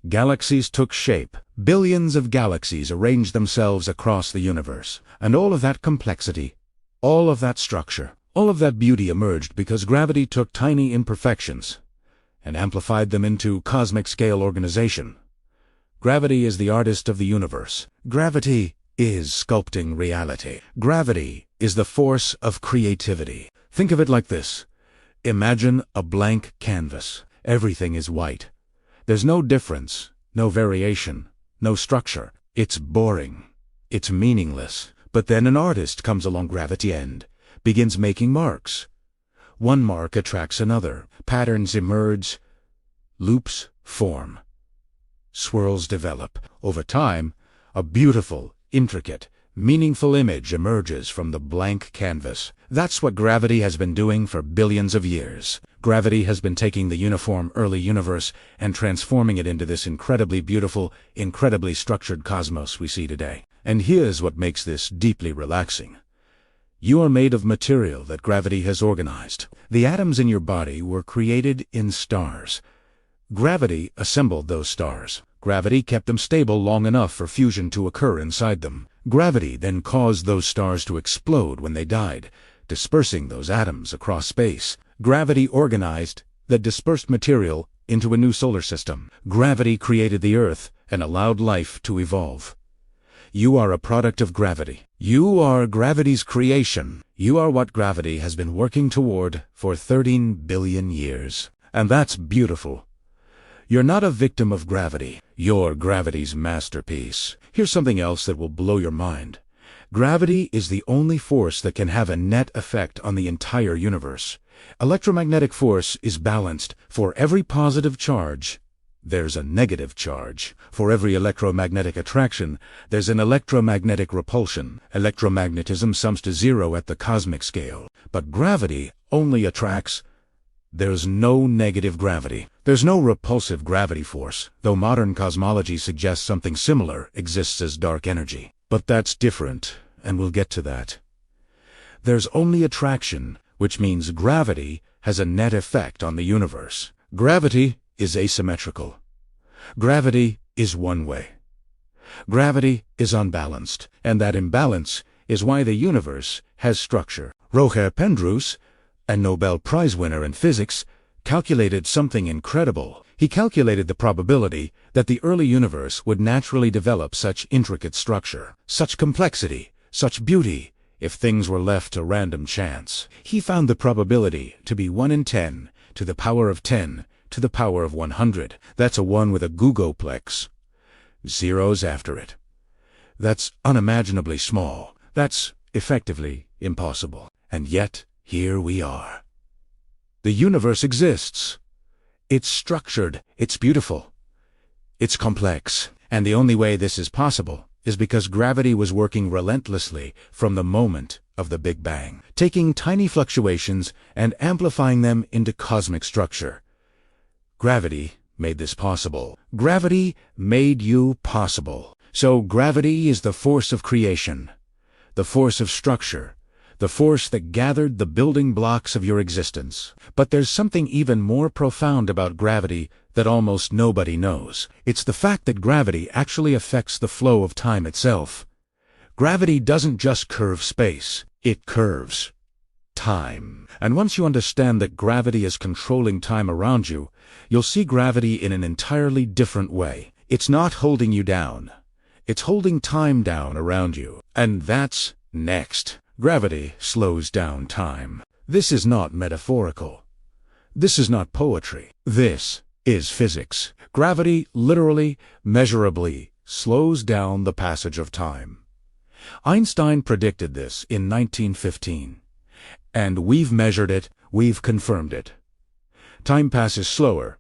Galaxies took shape. Billions of galaxies arranged themselves across the universe. And all of that complexity, all of that structure, all of that beauty emerged because gravity took tiny imperfections and amplified them into cosmic-scale organization. Gravity is the artist of the universe. Gravity is sculpting reality. Gravity is the force of creativity. Think of it like this. Imagine a blank canvas. Everything is white. There's no difference, no variation, no structure. It's boring. It's meaningless. But then an artist comes along gravity and begins making marks. One mark attracts another. Patterns emerge. Loops form. Swirls develop. Over time, a beautiful, intricate, meaningful image emerges from the blank canvas. That's what gravity has been doing for billions of years. Gravity has been taking the uniform early universe and transforming it into this incredibly beautiful, incredibly structured cosmos we see today. And here's what makes this deeply relaxing. You are made of material that gravity has organized. The atoms in your body were created in stars. Gravity assembled those stars. Gravity kept them stable long enough for fusion to occur inside them. Gravity then caused those stars to explode when they died, dispersing those atoms across space. Gravity organized that dispersed material into a new solar system. Gravity created the Earth and allowed life to evolve. You are a product of gravity. You are gravity's creation. You are what gravity has been working toward for 13 billion years. And that's beautiful. You're not a victim of gravity. You're gravity's masterpiece. Here's something else that will blow your mind. Gravity is the only force that can have a net effect on the entire universe. Electromagnetic force is balanced. For every positive charge, there's a negative charge. For every electromagnetic attraction, there's an electromagnetic repulsion. Electromagnetism sums to zero at the cosmic scale. But gravity only attracts. There's no negative gravity. There's no repulsive gravity force, though modern cosmology suggests something similar exists as dark energy. But that's different, and we'll get to that. There's only attraction, which means gravity has a net effect on the universe. Gravity is asymmetrical. Gravity is one way. Gravity is unbalanced, and that imbalance is why the universe has structure. Roger Penrose, a Nobel Prize winner in physics, calculated something incredible. He calculated the probability that the early universe would naturally develop such intricate structure, such complexity, such beauty, if things were left to random chance. He found the probability to be 1 in 10 to the power of 10 to the power of 100. That's a 1 with a googolplex. Zeros after it. That's unimaginably small. That's effectively impossible. And yet, here we are. The universe exists. It's structured. It's beautiful. It's complex. And the only way this is possible is because gravity was working relentlessly from the moment of the Big Bang, taking tiny fluctuations and amplifying them into cosmic structure. Gravity made this possible. Gravity made you possible. So gravity is the force of creation, the force of structure, the force that gathered the building blocks of your existence. But there's something even more profound about gravity that almost nobody knows. It's the fact that gravity actually affects the flow of time itself. Gravity doesn't just curve space, it curves time. And once you understand that gravity is controlling time around you, you'll see gravity in an entirely different way. It's not holding you down. It's holding time down around you. And that's next. Gravity slows down time. This is not metaphorical. This is not poetry. This is physics. Gravity literally, measurably slows down the passage of time. Einstein predicted this in 1915. And we've measured it, we've confirmed it. Time passes slower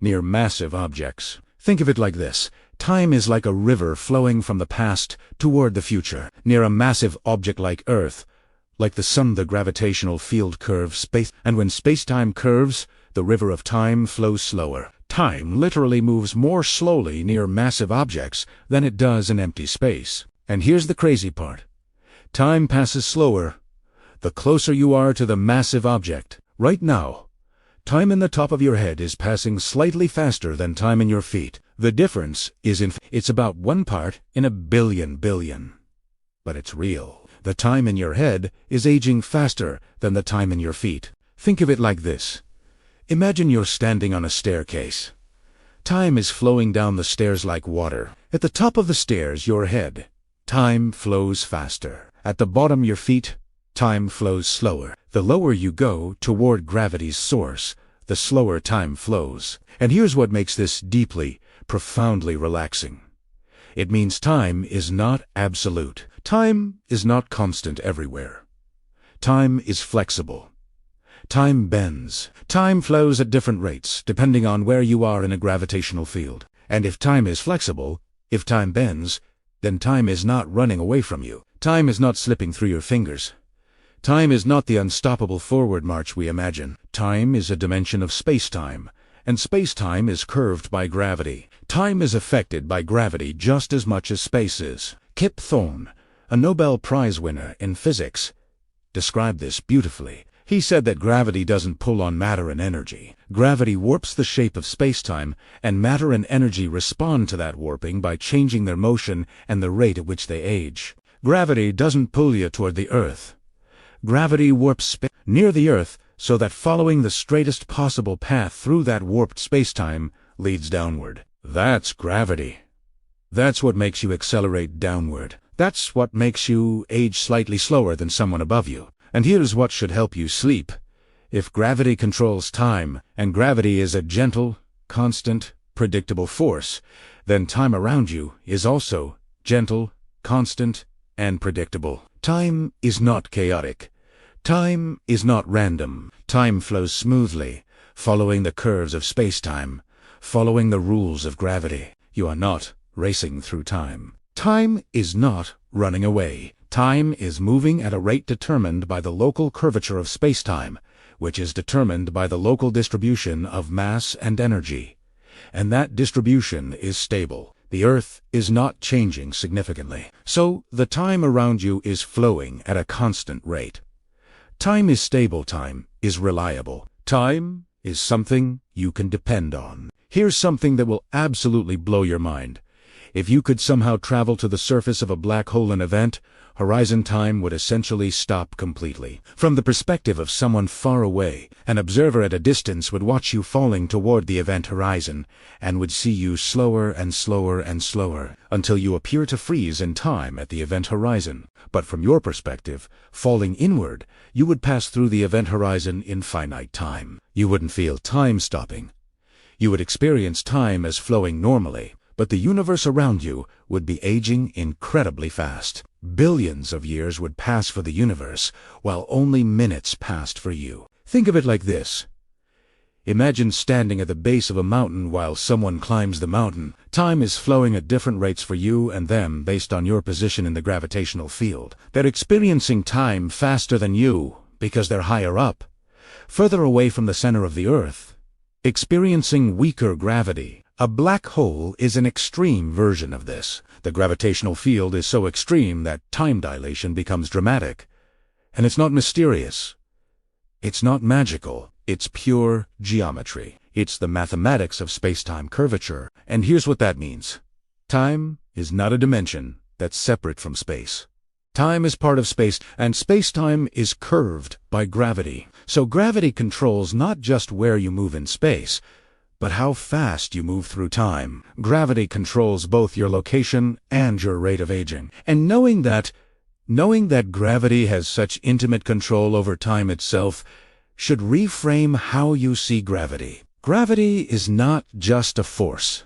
near massive objects. Think of it like this. Time is like a river flowing from the past toward the future. Near a massive object like Earth, like the sun, the gravitational field curves space. And when space-time curves, the river of time flows slower. Time literally moves more slowly near massive objects than it does in empty space. And here's the crazy part. Time passes slower the closer you are to the massive object. Right now, time in the top of your head is passing slightly faster than time in your feet. The difference is it's about 1 part in a billion. But it's real. The time in your head is aging faster than the time in your feet. Think of it like this. Imagine you're standing on a staircase. Time is flowing down the stairs like water. At the top of the stairs, your head, time flows faster. At the bottom, your feet, time flows slower. The lower you go toward gravity's source, the slower time flows. And here's what makes this deeply, profoundly relaxing. It means time is not absolute. Time is not constant everywhere. Time is flexible. Time bends. Time flows at different rates, depending on where you are in a gravitational field. And if time is flexible, if time bends, then time is not running away from you. Time is not slipping through your fingers. Time is not the unstoppable forward march we imagine. Time is a dimension of space-time, and space-time is curved by gravity. Time is affected by gravity just as much as space is. Kip Thorne, a Nobel Prize winner in physics, described this beautifully. He said that gravity doesn't pull on matter and energy. Gravity warps the shape of space-time, and matter and energy respond to that warping by changing their motion and the rate at which they age. Gravity doesn't pull you toward the Earth. Gravity warps space. Near the Earth, so that following the straightest possible path through that warped spacetime leads downward. That's gravity. That's what makes you accelerate downward. That's what makes you age slightly slower than someone above you. And here's what should help you sleep. If gravity controls time, and gravity is a gentle, constant, predictable force, then time around you is also gentle, constant, and predictable. Time is not chaotic. Time is not random. Time flows smoothly, following the curves of space-time, following the rules of gravity. You are not racing through time. Time is not running away. Time is moving at a rate determined by the local curvature of space-time, which is determined by the local distribution of mass and energy. And that distribution is stable. The Earth is not changing significantly. So the time around you is flowing at a constant rate. Time is stable. Time is reliable. Time is something you can depend on. Here's something that will absolutely blow your mind. If you could somehow travel to the surface of a black hole in event, horizon time would essentially stop completely. From the perspective of someone far away, an observer at a distance would watch you falling toward the event horizon, and would see you slower and slower and slower, until you appear to freeze in time at the event horizon. But from your perspective, falling inward, you would pass through the event horizon in finite time. You wouldn't feel time stopping. You would experience time as flowing normally, but the universe around you would be aging incredibly fast. Billions of years would pass for the universe, while only minutes passed for you. Think of it like this. Imagine standing at the base of a mountain while someone climbs the mountain. Time is flowing at different rates for you and them based on your position in the gravitational field. They're experiencing time faster than you because they're higher up, further away from the center of the Earth, experiencing weaker gravity. A black hole is an extreme version of this. The gravitational field is so extreme that time dilation becomes dramatic. And it's not mysterious. It's not magical. It's pure geometry. It's the mathematics of space-time curvature. And here's what that means. Time is not a dimension that's separate from space. Time is part of space, and space-time is curved by gravity. So gravity controls not just where you move in space, but how fast you move through time. Gravity controls both your location and your rate of aging. And knowing that gravity has such intimate control over time itself should reframe how you see gravity. Gravity is not just a force.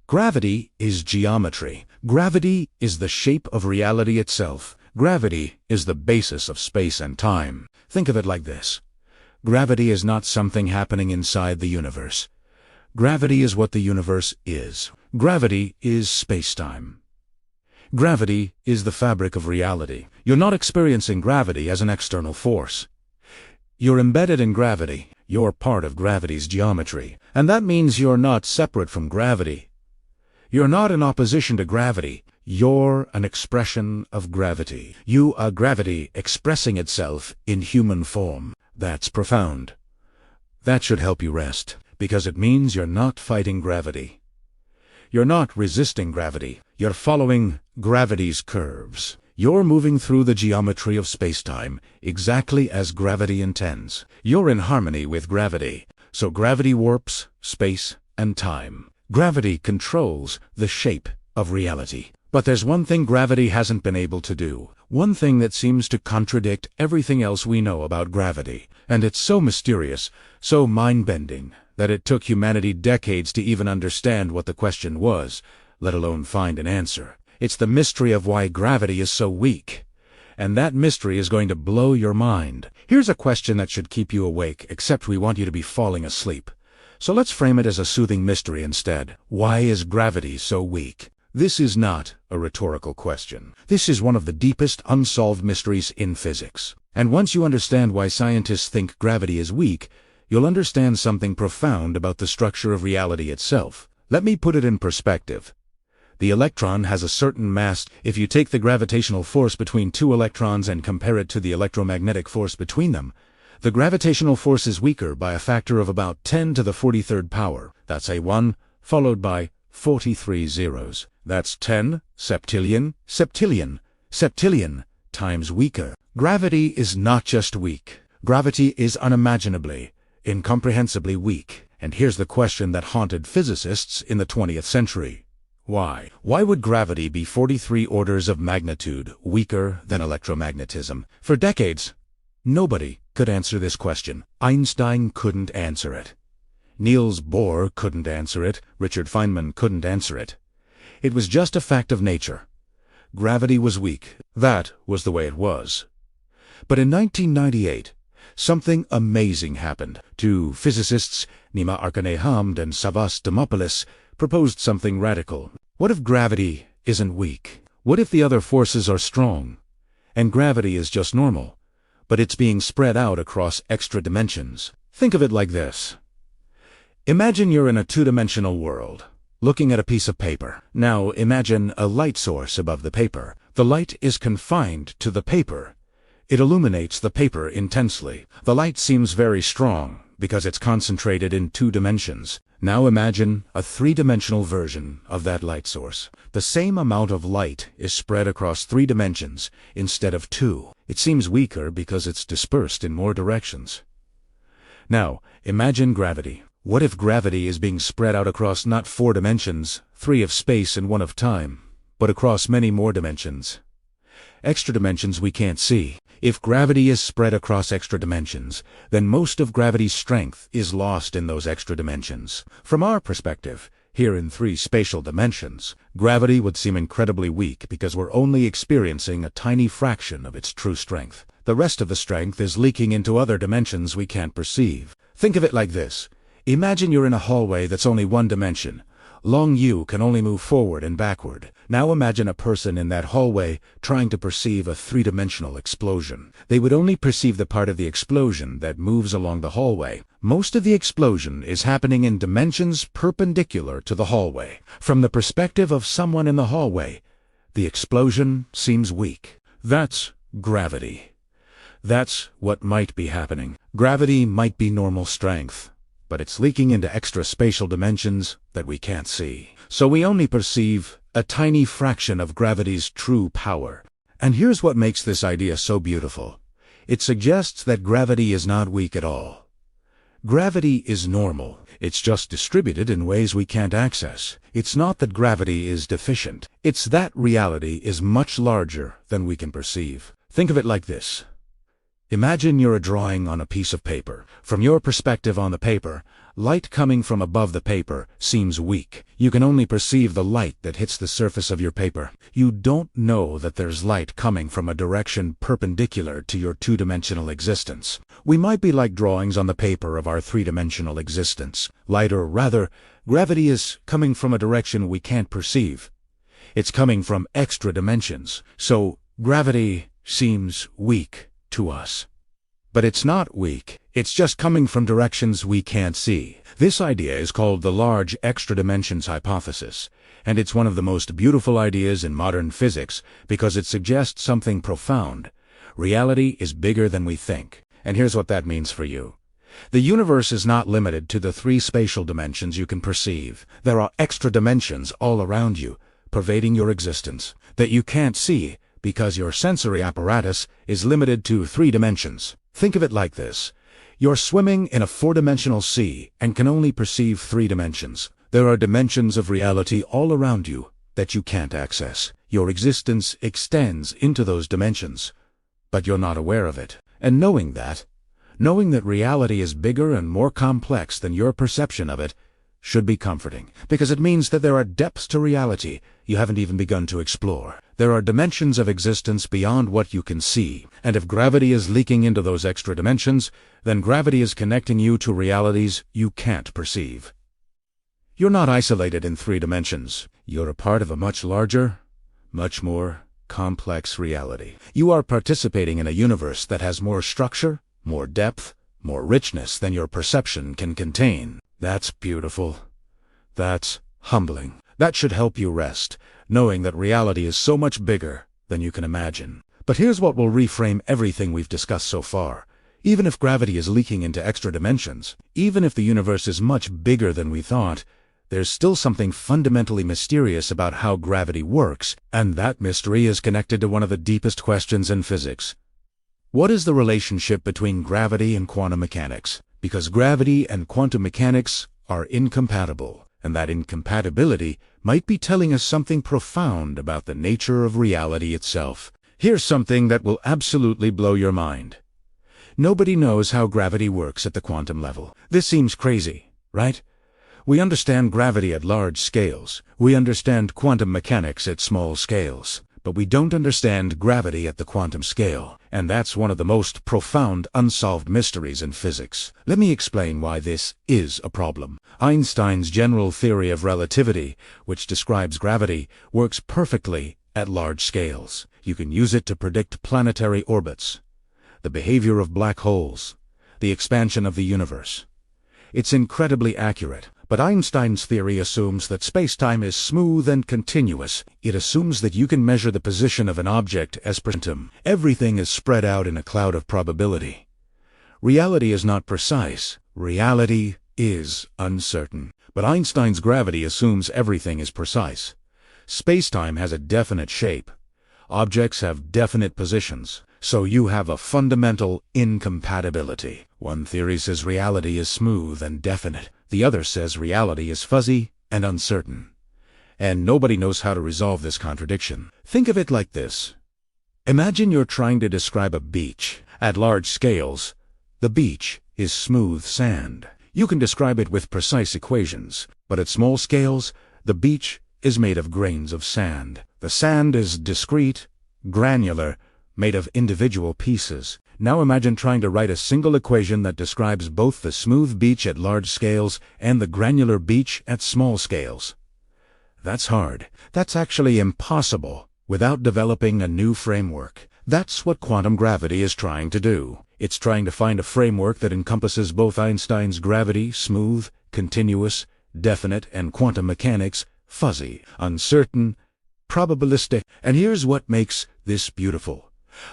Gravity is geometry. Gravity is the shape of reality itself. Gravity is the basis of space and time. Think of it like this. Gravity is not something happening inside the universe. Gravity is what the universe is. Gravity is space-time. Gravity is the fabric of reality. You're not experiencing gravity as an external force. You're embedded in gravity. You're part of gravity's geometry. And that means you're not separate from gravity. You're not in opposition to gravity. You're an expression of gravity. You are gravity expressing itself in human form. That's profound. That should help you rest, because it means you're not fighting gravity. You're not resisting gravity. You're following gravity's curves. You're moving through the geometry of space-time exactly as gravity intends. You're in harmony with gravity, so gravity warps space and time. Gravity controls the shape of reality. But there's one thing gravity hasn't been able to do. One thing that seems to contradict everything else we know about gravity. And it's so mysterious, so mind-bending, that it took humanity decades to even understand what the question was, let alone find an answer. It's the mystery of why gravity is so weak. And that mystery is going to blow your mind. Here's a question that should keep you awake, except we want you to be falling asleep. So let's frame it as a soothing mystery instead. Why is gravity so weak? This is not a rhetorical question. This is one of the deepest unsolved mysteries in physics. And once you understand why scientists think gravity is weak, you'll understand something profound about the structure of reality itself. Let me put it in perspective. The electron has a certain mass. If you take the gravitational force between two electrons and compare it to the electromagnetic force between them, the gravitational force is weaker by a factor of about 10 to the 43rd power. That's a 1, followed by 43 zeros. That's 10 septillion, septillion, septillion times weaker. Gravity is not just weak. Gravity is unimaginably, incomprehensibly weak. And here's the question that haunted physicists in the 20th century. Why? Why would gravity be 43 orders of magnitude weaker than electromagnetism? For decades, nobody could answer this question. Einstein couldn't answer it. Niels Bohr couldn't answer it. Richard Feynman couldn't answer it. It was just a fact of nature. Gravity was weak. That was the way it was. But in 1998, something amazing happened. Two physicists, Nima Arkanehmd and Savas Dimopoulos, proposed something radical. What if gravity isn't weak? What if the other forces are strong, and gravity is just normal, but it's being spread out across extra dimensions? Think of it like this. Imagine you're in a two-dimensional world, looking at a piece of paper. Now imagine a light source above the paper. The light is confined to the paper. It illuminates the paper intensely. The light seems very strong because it's concentrated in 2 dimensions. Now imagine a 3-dimensional version of that light source. The same amount of light is spread across 3 dimensions instead of 2. It seems weaker because it's dispersed in more directions. Now, imagine gravity. What if gravity is being spread out across not 4 dimensions, 3 of space and 1 of time, but across many more dimensions? Extra dimensions we can't see. If gravity is spread across extra dimensions, then most of gravity's strength is lost in those extra dimensions. From our perspective, here in 3 spatial dimensions, gravity would seem incredibly weak because we're only experiencing a tiny fraction of its true strength. The rest of the strength is leaking into other dimensions we can't perceive. Think of it like this. Imagine you're in a hallway that's only 1 dimension. Long U can only move forward and backward. Now imagine a person in that hallway trying to perceive a 3-dimensional explosion. They would only perceive the part of the explosion that moves along the hallway. Most of the explosion is happening in dimensions perpendicular to the hallway. From the perspective of someone in the hallway, the explosion seems weak. That's gravity. That's what might be happening. Gravity might be normal strength, but it's leaking into extra spatial dimensions that we can't see. So we only perceive a tiny fraction of gravity's true power. And here's what makes this idea so beautiful. It suggests that gravity is not weak at all. Gravity is normal. It's just distributed in ways we can't access. It's not that gravity is deficient. It's that reality is much larger than we can perceive. Think of it like this. Imagine you're a drawing on a piece of paper. From your perspective on the paper, light coming from above the paper seems weak. You can only perceive the light that hits the surface of your paper. You don't know that there's light coming from a direction perpendicular to your 2-dimensional existence. We might be like drawings on the paper of our 3-dimensional existence. Light, or rather, gravity is coming from a direction we can't perceive. It's coming from extra dimensions. So gravity seems weak to us. But it's not weak. It's just coming from directions we can't see. This idea is called the large extra dimensions hypothesis, and it's one of the most beautiful ideas in modern physics because it suggests something profound. Reality is bigger than we think. And here's what that means for you. The universe is not limited to the 3 spatial dimensions you can perceive. There are extra dimensions all around you, pervading your existence, that you can't see because your sensory apparatus is limited to 3 dimensions. Think of it like this. You're swimming in a 4-dimensional sea and can only perceive 3 dimensions. There are dimensions of reality all around you that you can't access. Your existence extends into those dimensions, but you're not aware of it. And knowing that reality is bigger and more complex than your perception of it, should be comforting, because it means that there are depths to reality you haven't even begun to explore. There are dimensions of existence beyond what you can see, and if gravity is leaking into those extra dimensions, then gravity is connecting you to realities you can't perceive. You're not isolated in 3 dimensions. You're a part of a much larger, much more complex reality. You are participating in a universe that has more structure, more depth, more richness than your perception can contain. That's beautiful. That's humbling. That should help you rest, knowing that reality is so much bigger than you can imagine. But here's what will reframe everything we've discussed so far. Even if gravity is leaking into extra dimensions, even if the universe is much bigger than we thought, there's still something fundamentally mysterious about how gravity works, and that mystery is connected to one of the deepest questions in physics. What is the relationship between gravity and quantum mechanics? Because gravity and quantum mechanics are incompatible, and that incompatibility might be telling us something profound about the nature of reality itself. Here's something that will absolutely blow your mind. Nobody knows how gravity works at the quantum level. This seems crazy, right? We understand gravity at large scales. We understand quantum mechanics at small scales. But we don't understand gravity at the quantum scale. And that's one of the most profound unsolved mysteries in physics. Let me explain why this is a problem. Einstein's general theory of relativity, which describes gravity, works perfectly at large scales. You can use it to predict planetary orbits, the behavior of black holes, the expansion of the universe. It's incredibly accurate. But Einstein's theory assumes that space-time is smooth and continuous. It assumes that you can measure the position of an object as quantum. Everything is spread out in a cloud of probability. Reality is not precise. Reality is uncertain. But Einstein's gravity assumes everything is precise. Space-time has a definite shape. Objects have definite positions. So you have a fundamental incompatibility. One theory says reality is smooth and definite. The other says reality is fuzzy and uncertain. And nobody knows how to resolve this contradiction. Think of it like this. Imagine you're trying to describe a beach. At large scales, the beach is smooth sand. You can describe it with precise equations. But at small scales, the beach is made of grains of sand. The sand is discrete, granular, made of individual pieces. Now imagine trying to write a single equation that describes both the smooth beach at large scales and the granular beach at small scales. That's hard. That's actually impossible without developing a new framework. That's what quantum gravity is trying to do. It's trying to find a framework that encompasses both Einstein's gravity, smooth, continuous, definite, and quantum mechanics, fuzzy, uncertain, probabilistic. And here's what makes this beautiful.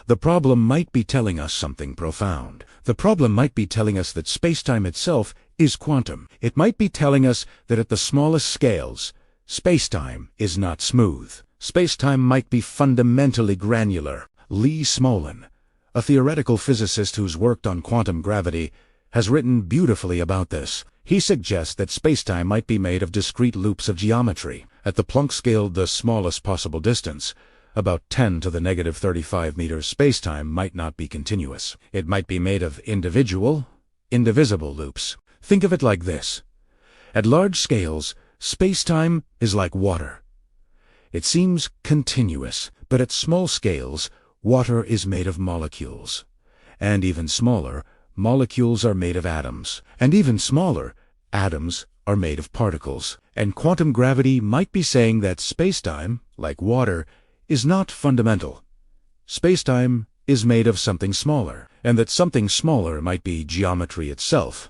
The problem might be telling us something profound. The problem might be telling us that spacetime itself is quantum. It might be telling us that at the smallest scales, spacetime is not smooth. Spacetime might be fundamentally granular. Lee Smolin, a theoretical physicist who's worked on quantum gravity, has written beautifully about this. He suggests that spacetime might be made of discrete loops of geometry. At the Planck scale, the smallest possible distance, about 10 to the negative 35 meters, spacetime might not be continuous. It might be made of individual, indivisible loops. Think of it like this. At large scales, spacetime is like water. It seems continuous, but at small scales, water is made of molecules. And even smaller, molecules are made of atoms. And even smaller, atoms are made of particles. And quantum gravity might be saying that spacetime, like water, is not fundamental. Spacetime is made of something smaller, and that something smaller might be geometry itself.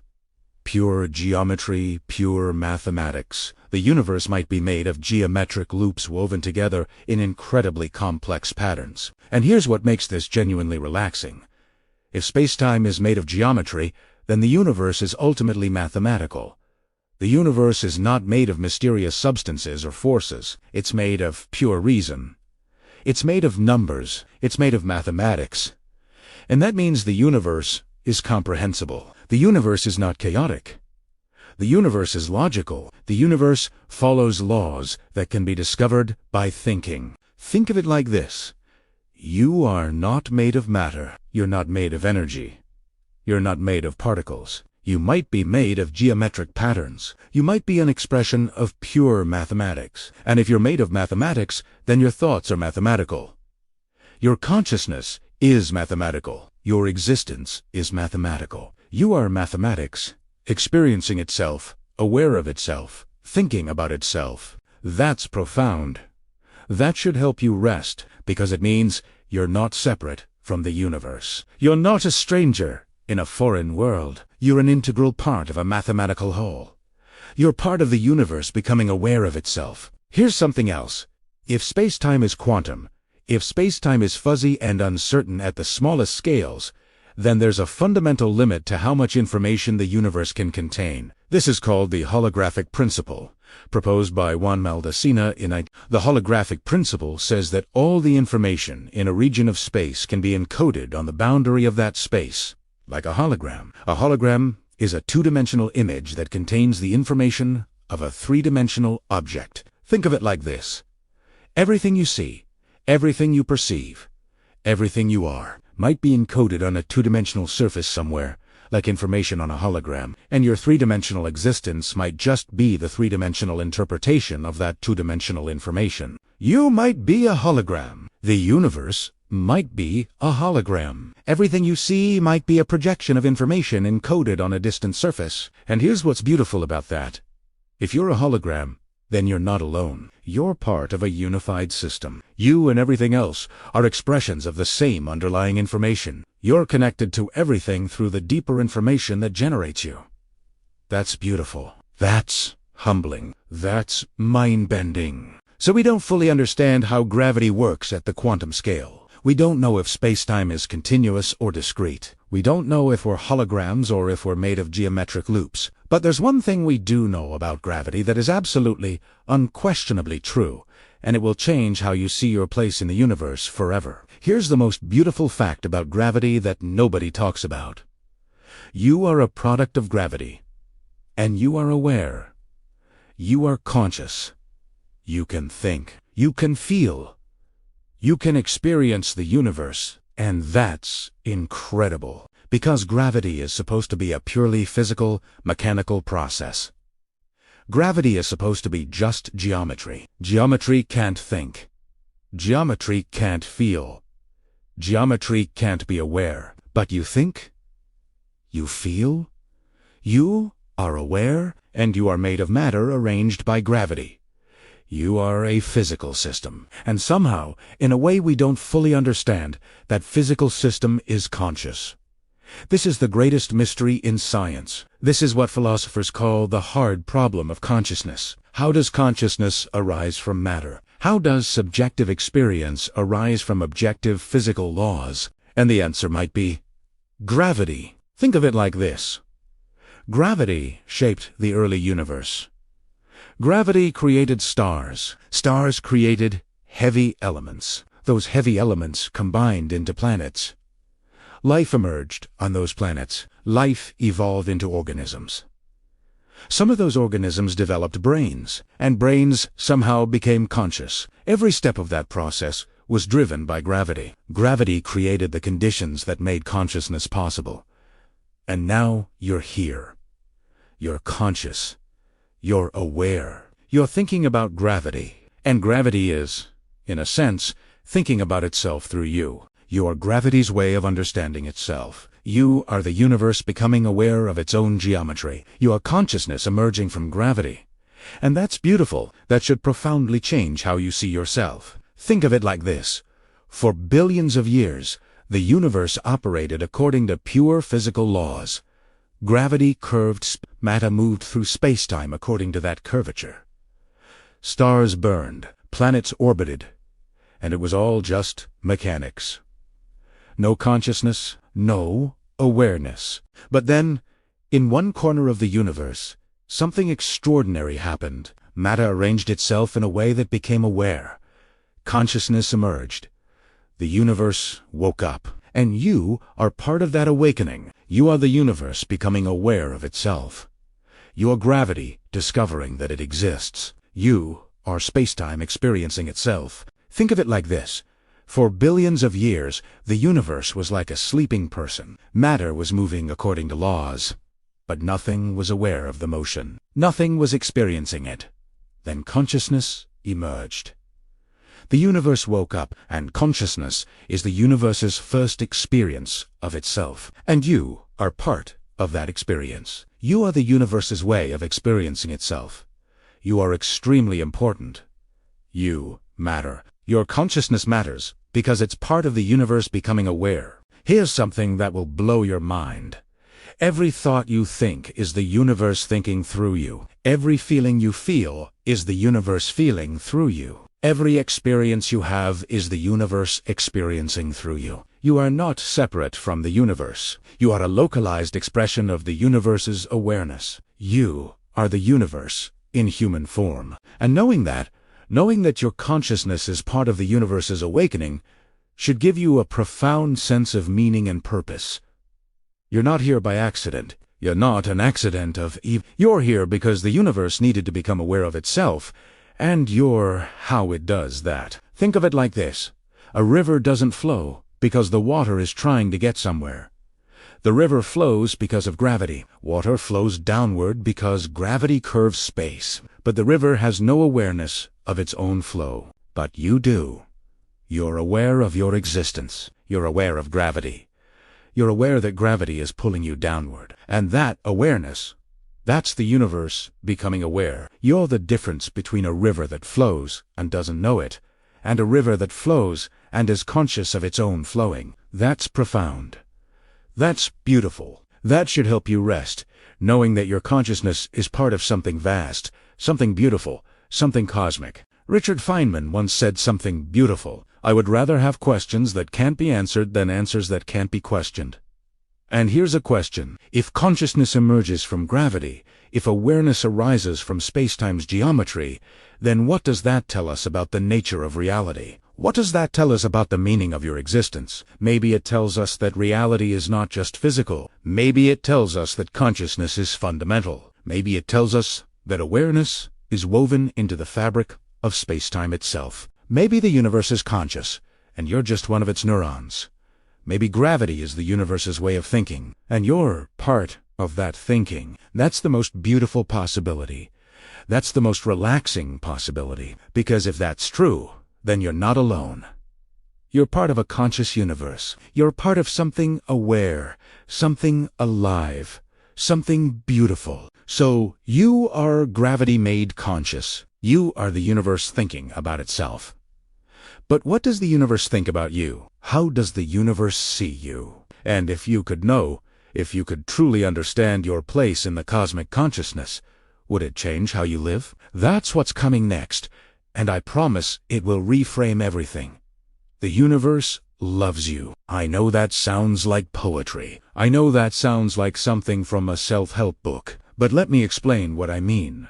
Pure geometry, pure mathematics. The universe might be made of geometric loops woven together in incredibly complex patterns. And here's what makes this genuinely relaxing. If spacetime is made of geometry, then the universe is ultimately mathematical. The universe is not made of mysterious substances or forces. It's made of pure reason. It's made of numbers. It's made of mathematics. And that means the universe is comprehensible. The universe is not chaotic. The universe is logical. The universe follows laws that can be discovered by thinking. Think of it like this. You are not made of matter. You're not made of energy. You're not made of particles. You might be made of geometric patterns. You might be an expression of pure mathematics. And if you're made of mathematics, then your thoughts are mathematical. Your consciousness is mathematical. Your existence is mathematical. You are mathematics, experiencing itself, aware of itself, thinking about itself. That's profound. That should help you rest, because it means you're not separate from the universe. You're not a stranger in a foreign world. You're an integral part of a mathematical whole. You're part of the universe becoming aware of itself. Here's something else. If spacetime is quantum, if spacetime is fuzzy and uncertain at the smallest scales, then there's a fundamental limit to how much information the universe can contain. This is called the holographic principle, proposed by Juan Maldacena in The holographic principle says that all the information in a region of space can be encoded on the boundary of that space, like a hologram. A hologram is a two-dimensional image that contains the information of a three-dimensional object. Think of it like this. Everything you see, everything you perceive, everything you are, might be encoded on a two-dimensional surface somewhere, like information on a hologram, and your three-dimensional existence might just be the three-dimensional interpretation of that two-dimensional information. You might be a hologram. The universe might be a hologram. Everything you see might be a projection of information encoded on a distant surface. And here's what's beautiful about that. If you're a hologram, then you're not alone. You're part of a unified system. You and everything else are expressions of the same underlying information. You're connected to everything through the deeper information that generates you. That's beautiful. That's humbling. That's mind-bending. So we don't fully understand how gravity works at the quantum scale. We don't know if space-time is continuous or discrete. We don't know if we're holograms or if we're made of geometric loops. But there's one thing we do know about gravity that is absolutely, unquestionably true, and it will change how you see your place in the universe forever. Here's the most beautiful fact about gravity that nobody talks about. You are a product of gravity, and you are aware. You are conscious. You can think. You can feel. You can experience the universe, and that's incredible. Because gravity is supposed to be a purely physical, mechanical process. Gravity is supposed to be just geometry. Geometry can't think. Geometry can't feel. Geometry can't be aware. But you think? You feel? You are aware, and you are made of matter arranged by gravity. You are a physical system. And somehow, in a way we don't fully understand, that physical system is conscious. This is the greatest mystery in science. This is what philosophers call the hard problem of consciousness. How does consciousness arise from matter? How does subjective experience arise from objective physical laws? And the answer might be gravity. Think of it like this. Gravity shaped the early universe. Gravity created stars. Stars created heavy elements. Those heavy elements combined into planets. Life emerged on those planets. Life evolved into organisms. Some of those organisms developed brains, and brains somehow became conscious. Every step of that process was driven by gravity. Gravity created the conditions that made consciousness possible. And now you're here. You're conscious. You're aware. You're thinking about gravity. And gravity is, in a sense, thinking about itself through you. You are gravity's way of understanding itself. You are the universe becoming aware of its own geometry. You are consciousness emerging from gravity. And that's beautiful. That should profoundly change how you see yourself. Think of it like this. For billions of years, the universe operated according to pure physical laws. Gravity curved, matter moved through space-time according to that curvature. Stars burned, planets orbited, and it was all just mechanics. No consciousness, no awareness. But then, in one corner of the universe, something extraordinary happened. Matter arranged itself in a way that became aware. Consciousness emerged. The universe woke up. And you are part of that awakening. You are the universe becoming aware of itself. You are gravity discovering that it exists. You are space-time experiencing itself. Think of it like this. For billions of years, the universe was like a sleeping person. Matter was moving according to laws. But nothing was aware of the motion. Nothing was experiencing it. Then consciousness emerged. The universe woke up, and consciousness is the universe's first experience of itself. And you are part of that experience. You are the universe's way of experiencing itself. You are extremely important. You matter. Your consciousness matters because it's part of the universe becoming aware. Here's something that will blow your mind. Every thought you think is the universe thinking through you. Every feeling you feel is the universe feeling through you. Every experience you have is the universe experiencing through you. You are not separate from the universe. You are a localized expression of the universe's awareness. You are the universe in human form. And knowing that your consciousness is part of the universe's awakening, should give you a profound sense of meaning and purpose. You're not here by accident. You're not an accident of Eve. You're here because the universe needed to become aware of itself, and you're how it does that. Think of it like this. A river doesn't flow because the water is trying to get somewhere. The river flows because of gravity. Water flows downward because gravity curves space. But the river has no awareness of its own flow. But you do. You're aware of your existence. You're aware of gravity. You're aware that gravity is pulling you downward. And that awareness, that's the universe becoming aware. You're the difference between a river that flows and doesn't know it, and a river that flows and is conscious of its own flowing. That's profound. That's beautiful. That should help you rest, knowing that your consciousness is part of something vast, something beautiful, something cosmic. Richard Feynman once said something beautiful. I would rather have questions that can't be answered than answers that can't be questioned. And here's a question. If consciousness emerges from gravity, if awareness arises from spacetime's geometry, then what does that tell us about the nature of reality? What does that tell us about the meaning of your existence? Maybe it tells us that reality is not just physical. Maybe it tells us that consciousness is fundamental. Maybe it tells us that awareness is woven into the fabric of spacetime itself. Maybe the universe is conscious, and you're just one of its neurons. Maybe gravity is the universe's way of thinking, and you're part of that thinking. That's the most beautiful possibility. That's the most relaxing possibility, because if that's true, then you're not alone. You're part of a conscious universe. You're part of something aware, something alive, something beautiful. So you are gravity made conscious. You are the universe thinking about itself. But what does the universe think about you? How does the universe see you? And if you could know, if you could truly understand your place in the cosmic consciousness, would it change how you live? That's what's coming next. And I promise it will reframe everything. The universe loves you. I know that sounds like poetry. I know that sounds like something from a self-help book. But let me explain what I mean.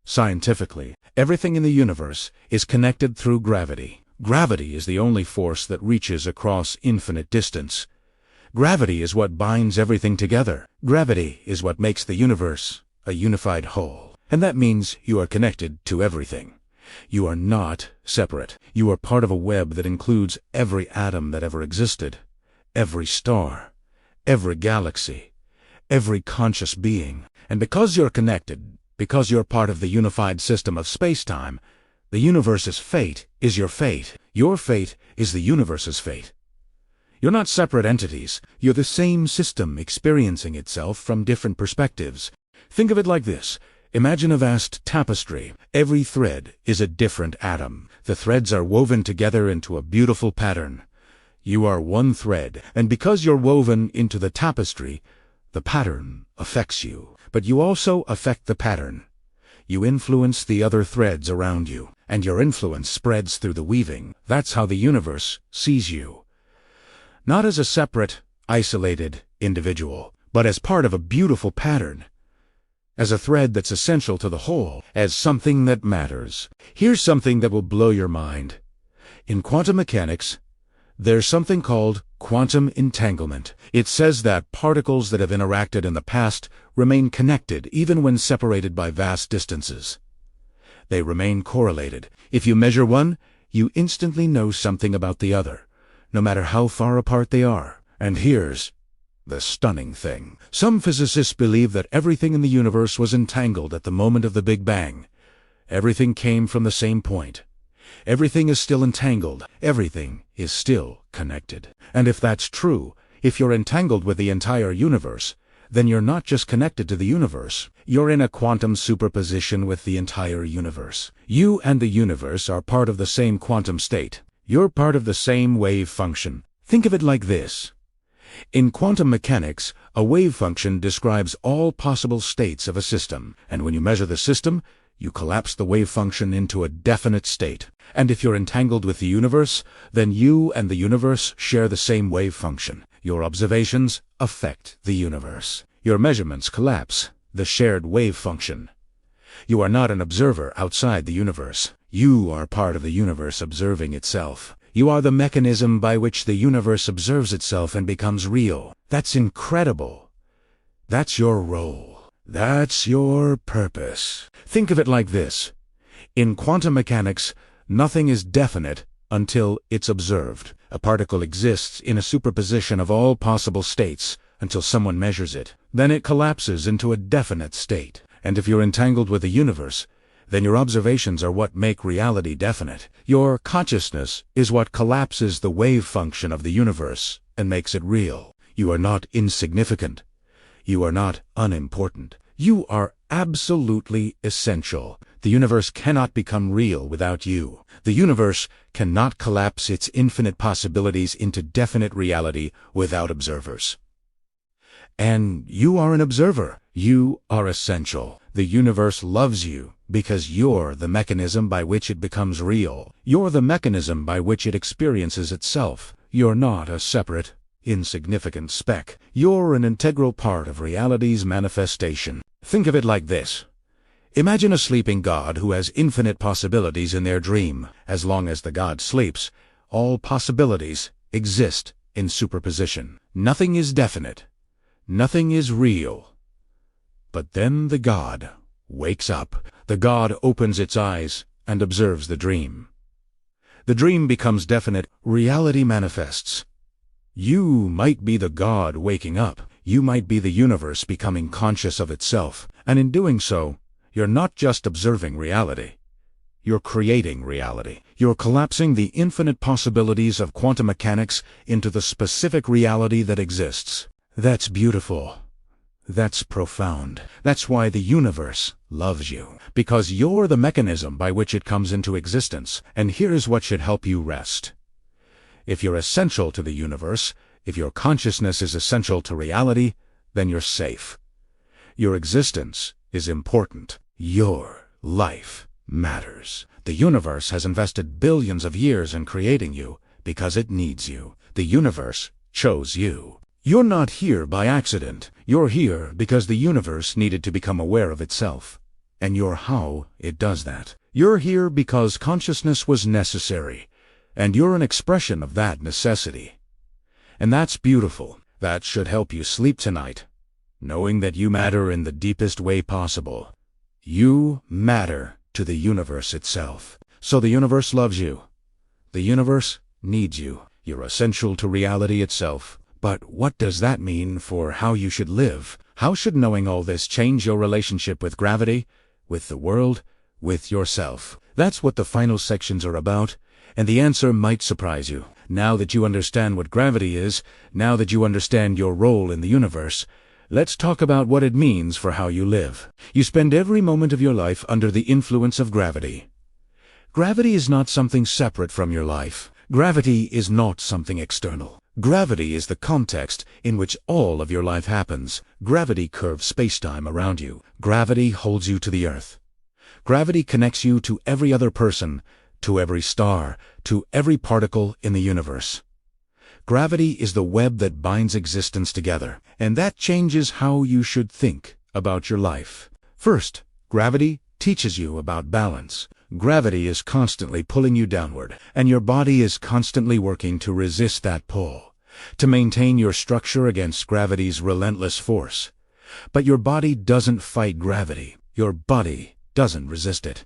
Scientifically, everything in the universe is connected through gravity. Gravity is the only force that reaches across infinite distance. Gravity is what binds everything together. Gravity is what makes the universe a unified whole. And that means you are connected to everything. You are not separate. You are part of a web that includes every atom that ever existed, every star, every galaxy, every conscious being. And because you're connected, because you're part of the unified system of space-time, the universe's fate is your fate. Your fate is the universe's fate. You're not separate entities. You're the same system experiencing itself from different perspectives. Think of it like this. Imagine a vast tapestry. Every thread is a different atom. The threads are woven together into a beautiful pattern. You are one thread, and because you're woven into the tapestry, the pattern affects you. But you also affect the pattern. You influence the other threads around you, and your influence spreads through the weaving. That's how the universe sees you. Not as a separate, isolated individual, but as part of a beautiful pattern. As a thread that's essential to the whole, as something that matters. Here's something that will blow your mind. In quantum mechanics, there's something called quantum entanglement. It says that particles that have interacted in the past remain connected even when separated by vast distances. They remain correlated. If you measure one, you instantly know something about the other, no matter how far apart they are. And here's the stunning thing. Some physicists believe that everything in the universe was entangled at the moment of the Big Bang. Everything came from the same point. Everything is still entangled. Everything is still connected. And if that's true, if you're entangled with the entire universe, then you're not just connected to the universe. You're in a quantum superposition with the entire universe. You and the universe are part of the same quantum state. You're part of the same wave function. Think of it like this. In quantum mechanics, a wave function describes all possible states of a system, and when you measure the system, you collapse the wave function into a definite state. And if you're entangled with the universe, then you and the universe share the same wave function. Your observations affect the universe. Your measurements collapse. the shared wave function. You are not an observer outside the universe. You are part of the universe observing itself. You are the mechanism by which the universe observes itself and becomes real. That's incredible. That's your role. That's your purpose. Think of it like this. In quantum mechanics, nothing is definite until it's observed. A particle exists in a superposition of all possible states until someone measures it. Then it collapses into a definite state. And if you're entangled with the universe, then your observations are what make reality definite. Your consciousness is what collapses the wave function of the universe and makes it real. You are not insignificant. You are not unimportant. You are absolutely essential. The universe cannot become real without you. The universe cannot collapse its infinite possibilities into definite reality without observers. And you are an observer. You are essential. The universe loves you because you're the mechanism by which it becomes real. You're the mechanism by which it experiences itself. You're not a separate, insignificant speck. You're an integral part of reality's manifestation. Think of it like this. Imagine a sleeping god who has infinite possibilities in their dream. As long as the god sleeps, all possibilities exist in superposition. Nothing is definite. Nothing is real. But then the god wakes up. The god opens its eyes and observes the dream. The dream becomes definite. Reality manifests. You might be the god waking up. You might be the universe becoming conscious of itself. And in doing so, you're not just observing reality. You're creating reality. You're collapsing the infinite possibilities of quantum mechanics into the specific reality that exists. That's beautiful. That's profound. That's why the universe loves you. Because you're the mechanism by which it comes into existence. And here's what should help you rest. If you're essential to the universe, if your consciousness is essential to reality, then you're safe. Your existence is important. Your life matters. The universe has invested billions of years in creating you because it needs you. The universe chose you. You're not here by accident. You're here because the universe needed to become aware of itself. And you're how it does that. You're here because consciousness was necessary. And you're an expression of that necessity. And that's beautiful. That should help you sleep tonight, knowing that you matter in the deepest way possible. You matter to the universe itself. So the universe loves you. The universe needs you. You're essential to reality itself. But what does that mean for how you should live? How should knowing all this change your relationship with gravity, with the world, with yourself? That's what the final sections are about, and the answer might surprise you. Now that you understand what gravity is, now that you understand your role in the universe, let's talk about what it means for how you live. You spend every moment of your life under the influence of gravity. Gravity is not something separate from your life. Gravity is not something external. Gravity is the context in which all of your life happens. Gravity curves space-time around you. Gravity holds you to the earth. Gravity connects you to every other person, to every star, to every particle in the universe. Gravity is the web that binds existence together, and that changes how you should think about your life. First, gravity teaches you about balance. Gravity is constantly pulling you downward, and your body is constantly working to resist that pull, to maintain your structure against gravity's relentless force. But your body doesn't fight gravity. Your body doesn't resist it.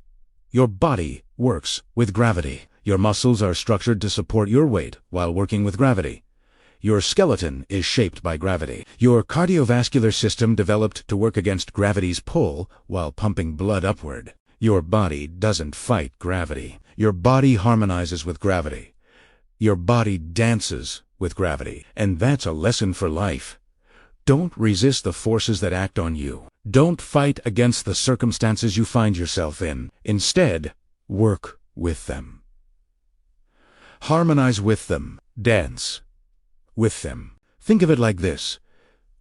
Your body works with gravity. Your muscles are structured to support your weight while working with gravity. Your skeleton is shaped by gravity. Your cardiovascular system developed to work against gravity's pull while pumping blood upward. Your body doesn't fight gravity. Your body harmonizes with gravity. Your body dances with gravity. And that's a lesson for life. Don't resist the forces that act on you. Don't fight against the circumstances you find yourself in. Instead, work with them. Harmonize with them. Dance with them. Think of it like this.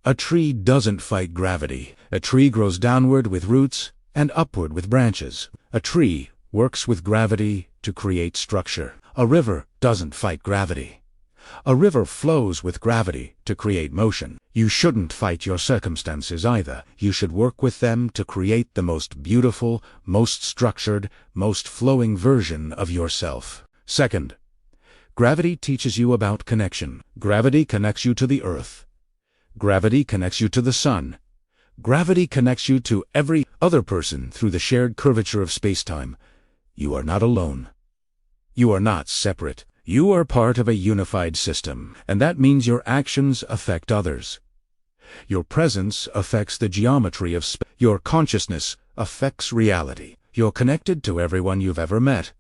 A tree doesn't fight gravity. A tree grows downward with roots and upward with branches. A tree works with gravity to create structure. A river doesn't fight gravity. A river flows with gravity to create motion. You shouldn't fight your circumstances either. You should work with them to create the most beautiful, most structured, most flowing version of yourself. Second, gravity teaches you about connection. Gravity connects you to the earth. Gravity connects you to the sun. Gravity connects you to every other person through the shared curvature of space-time. You are not alone. You are not separate. You are part of a unified system, and that means your actions affect others. Your presence affects the geometry of space. Your consciousness affects reality. You're connected to everyone you've ever met.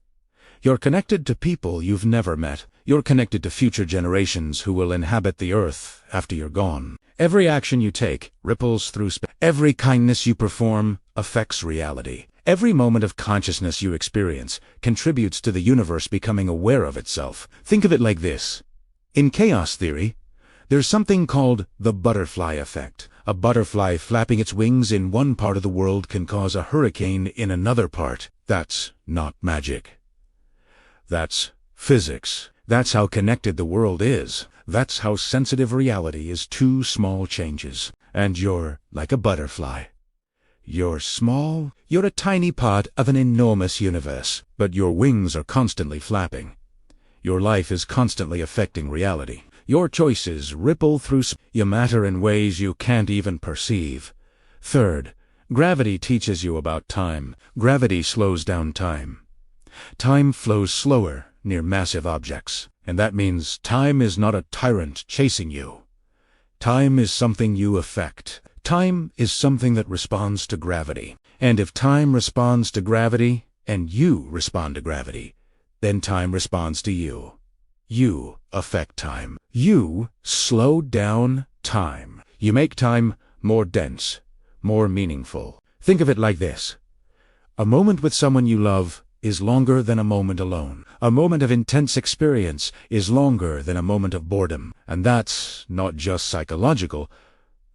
You're connected to people you've never met. You're connected to future generations who will inhabit the earth after you're gone. Every action you take ripples through space. Every kindness you perform affects reality. Every moment of consciousness you experience contributes to the universe becoming aware of itself. Think of it like this. In chaos theory, there's something called the butterfly effect. A butterfly flapping its wings in one part of the world can cause a hurricane in another part. That's not magic. That's physics. That's how connected the world is. That's how sensitive reality is to small changes. And you're like a butterfly. You're small. You're a tiny part of an enormous universe, but your wings are constantly flapping. Your life is constantly affecting reality. Your choices ripple through space. You matter in ways you can't even perceive. Third, gravity teaches you about time. Gravity slows down time. Time flows slower near massive objects, and that means time is not a tyrant chasing you. Time is something you affect. Time is something that responds to gravity. And if time responds to gravity, and you respond to gravity, then time responds to you. You affect time. You slow down time. You make time more dense, more meaningful. Think of it like this. A moment with someone you love is longer than a moment alone. A moment of intense experience is longer than a moment of boredom. And that's not just psychological.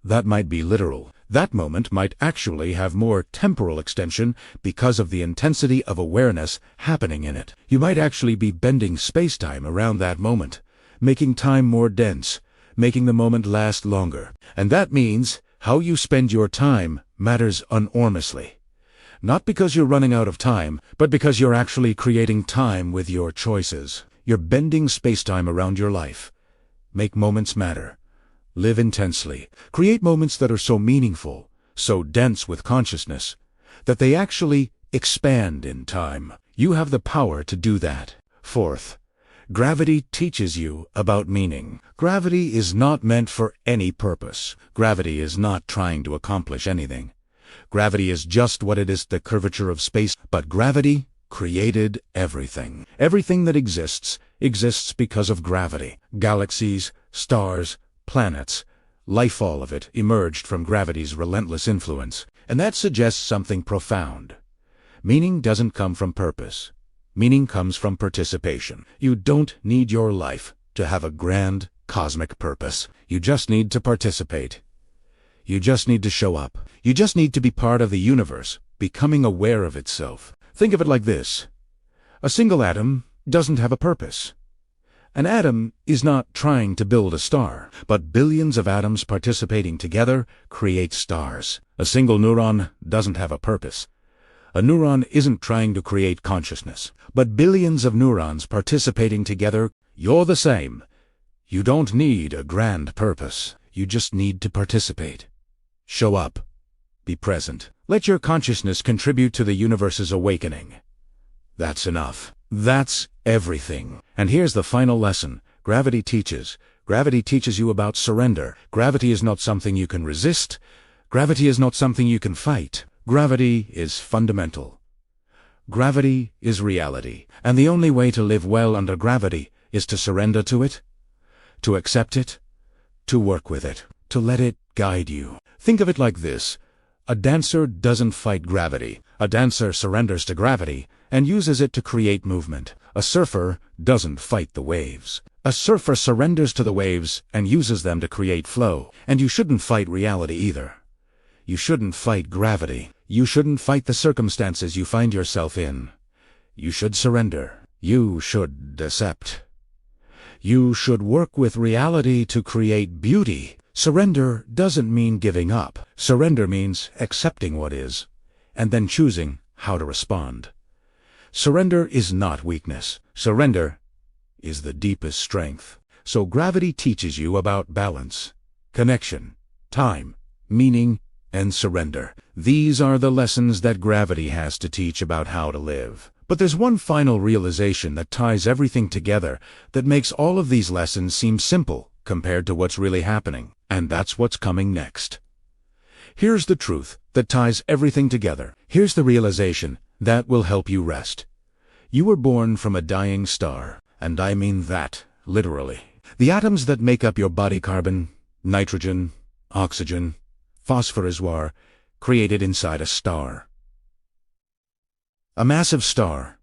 That might be literal. That moment might actually have more temporal extension because of the intensity of awareness happening in it. You might actually be bending space-time around that moment, making time more dense, making the moment last longer. And that means how you spend your time matters enormously. Not because you're running out of time, but because you're actually creating time with your choices. You're bending space-time around your life. Make moments matter. Live intensely. Create moments that are so meaningful, so dense with consciousness, that they actually expand in time. You have the power to do that. Fourth, gravity teaches you about meaning. Gravity is not meant for any purpose. Gravity is not trying to accomplish anything. Gravity is just what it is, the curvature of space. But gravity created everything. Everything that exists because of gravity. Galaxies, stars, planets, life, all of it emerged from gravity's relentless influence. And that suggests something profound. Meaning doesn't come from purpose. Meaning comes from participation. You don't need your life to have a grand cosmic purpose. You just need to participate. You just need to show up. You just need to be part of the universe, becoming aware of itself. Think of it like this. A single atom doesn't have a purpose. An atom is not trying to build a star, but billions of atoms participating together create stars. A single neuron doesn't have a purpose. A neuron isn't trying to create consciousness, but billions of neurons participating together. You're the same. You don't need a grand purpose. You just need to participate. Show up. Be present. Let your consciousness contribute to the universe's awakening. That's enough. That's everything. And here's the final lesson. Gravity teaches. Gravity teaches you about surrender. Gravity is not something you can resist. Gravity is not something you can fight. Gravity is fundamental. Gravity is reality. And the only way to live well under gravity is to surrender to it, to accept it, to work with it, to let it guide you. Think of it like this. A dancer doesn't fight gravity. A dancer surrenders to gravity and uses it to create movement. A surfer doesn't fight the waves. A surfer surrenders to the waves and uses them to create flow. And you shouldn't fight reality either. You shouldn't fight gravity. You shouldn't fight the circumstances you find yourself in. You should surrender. You should accept. You should work with reality to create beauty. Surrender doesn't mean giving up. Surrender means accepting what is, and then choosing how to respond. Surrender is not weakness. Surrender is the deepest strength. So gravity teaches you about balance, connection, time, meaning, and surrender. These are the lessons that gravity has to teach about how to live. But there's one final realization that ties everything together that makes all of these lessons seem simple compared to what's really happening. And that's what's coming next. Here's the truth that ties everything together. Here's the realization that will help you rest. You were born from a dying star, and I mean that, literally. The atoms that make up your body, carbon, nitrogen, oxygen, phosphorus, were created inside a star. A massive star.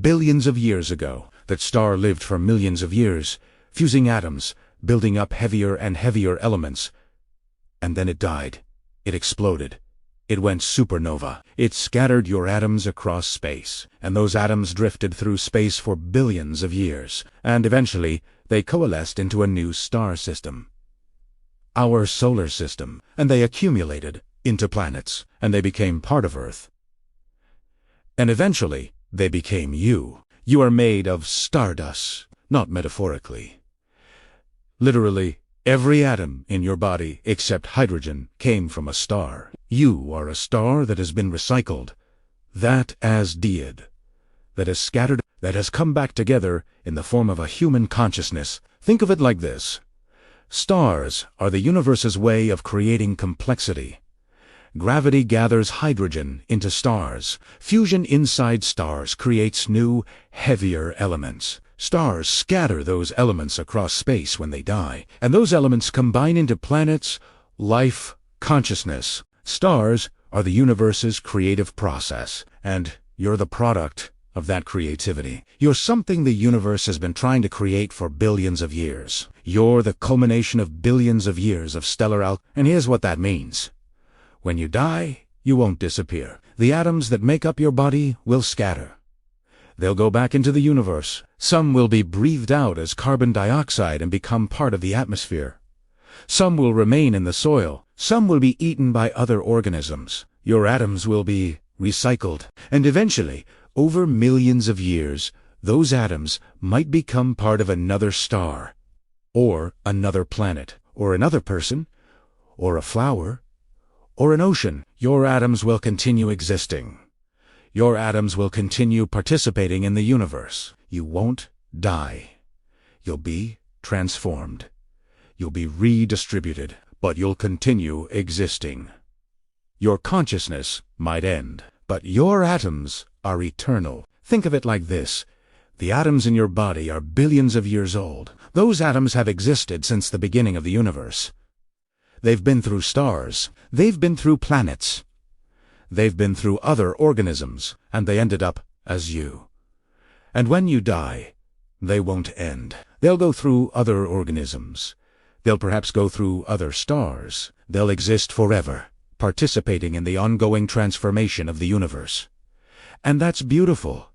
Billions of years ago, that star lived for millions of years, fusing atoms, building up heavier and heavier elements. And then it died. It exploded. It went supernova. It scattered your atoms across space, and those atoms drifted through space for billions of years, and eventually they coalesced into a new star system. Our solar system, and they accumulated into planets, and they became part of Earth. And eventually, they became you. You are made of stardust, not metaphorically. Literally, every atom in your body except hydrogen came from a star. You are a star that has been recycled, that as did, that has scattered, that has come back together in the form of a human consciousness. Think of it like this. Stars are the universe's way of creating complexity. Gravity gathers hydrogen into stars. Fusion inside stars creates new, heavier elements. Stars scatter those elements across space when they die, and those elements combine into planets, life, consciousness. Stars are the universe's creative process, and you're the product of that creativity. You're something the universe has been trying to create for billions of years. You're the culmination of billions of years of stellar and here's what that means. When you die, you won't disappear. The atoms that make up your body will scatter. They'll go back into the universe. Some will be breathed out as carbon dioxide and become part of the atmosphere. Some will remain in the soil. Some will be eaten by other organisms. Your atoms will be recycled. And eventually, over millions of years, those atoms might become part of another star, or another planet, or another person, or a flower, or an ocean. Your atoms will continue existing. Your atoms will continue participating in the universe. You won't die. You'll be transformed. You'll be redistributed, but you'll continue existing. Your consciousness might end, but your atoms are eternal. Think of it like this. The atoms in your body are billions of years old. Those atoms have existed since the beginning of the universe. They've been through stars. They've been through planets. They've been through other organisms, and they ended up as you. And when you die, they won't end. They'll go through other organisms. They'll perhaps go through other stars. They'll exist forever, participating in the ongoing transformation of the universe. And that's beautiful.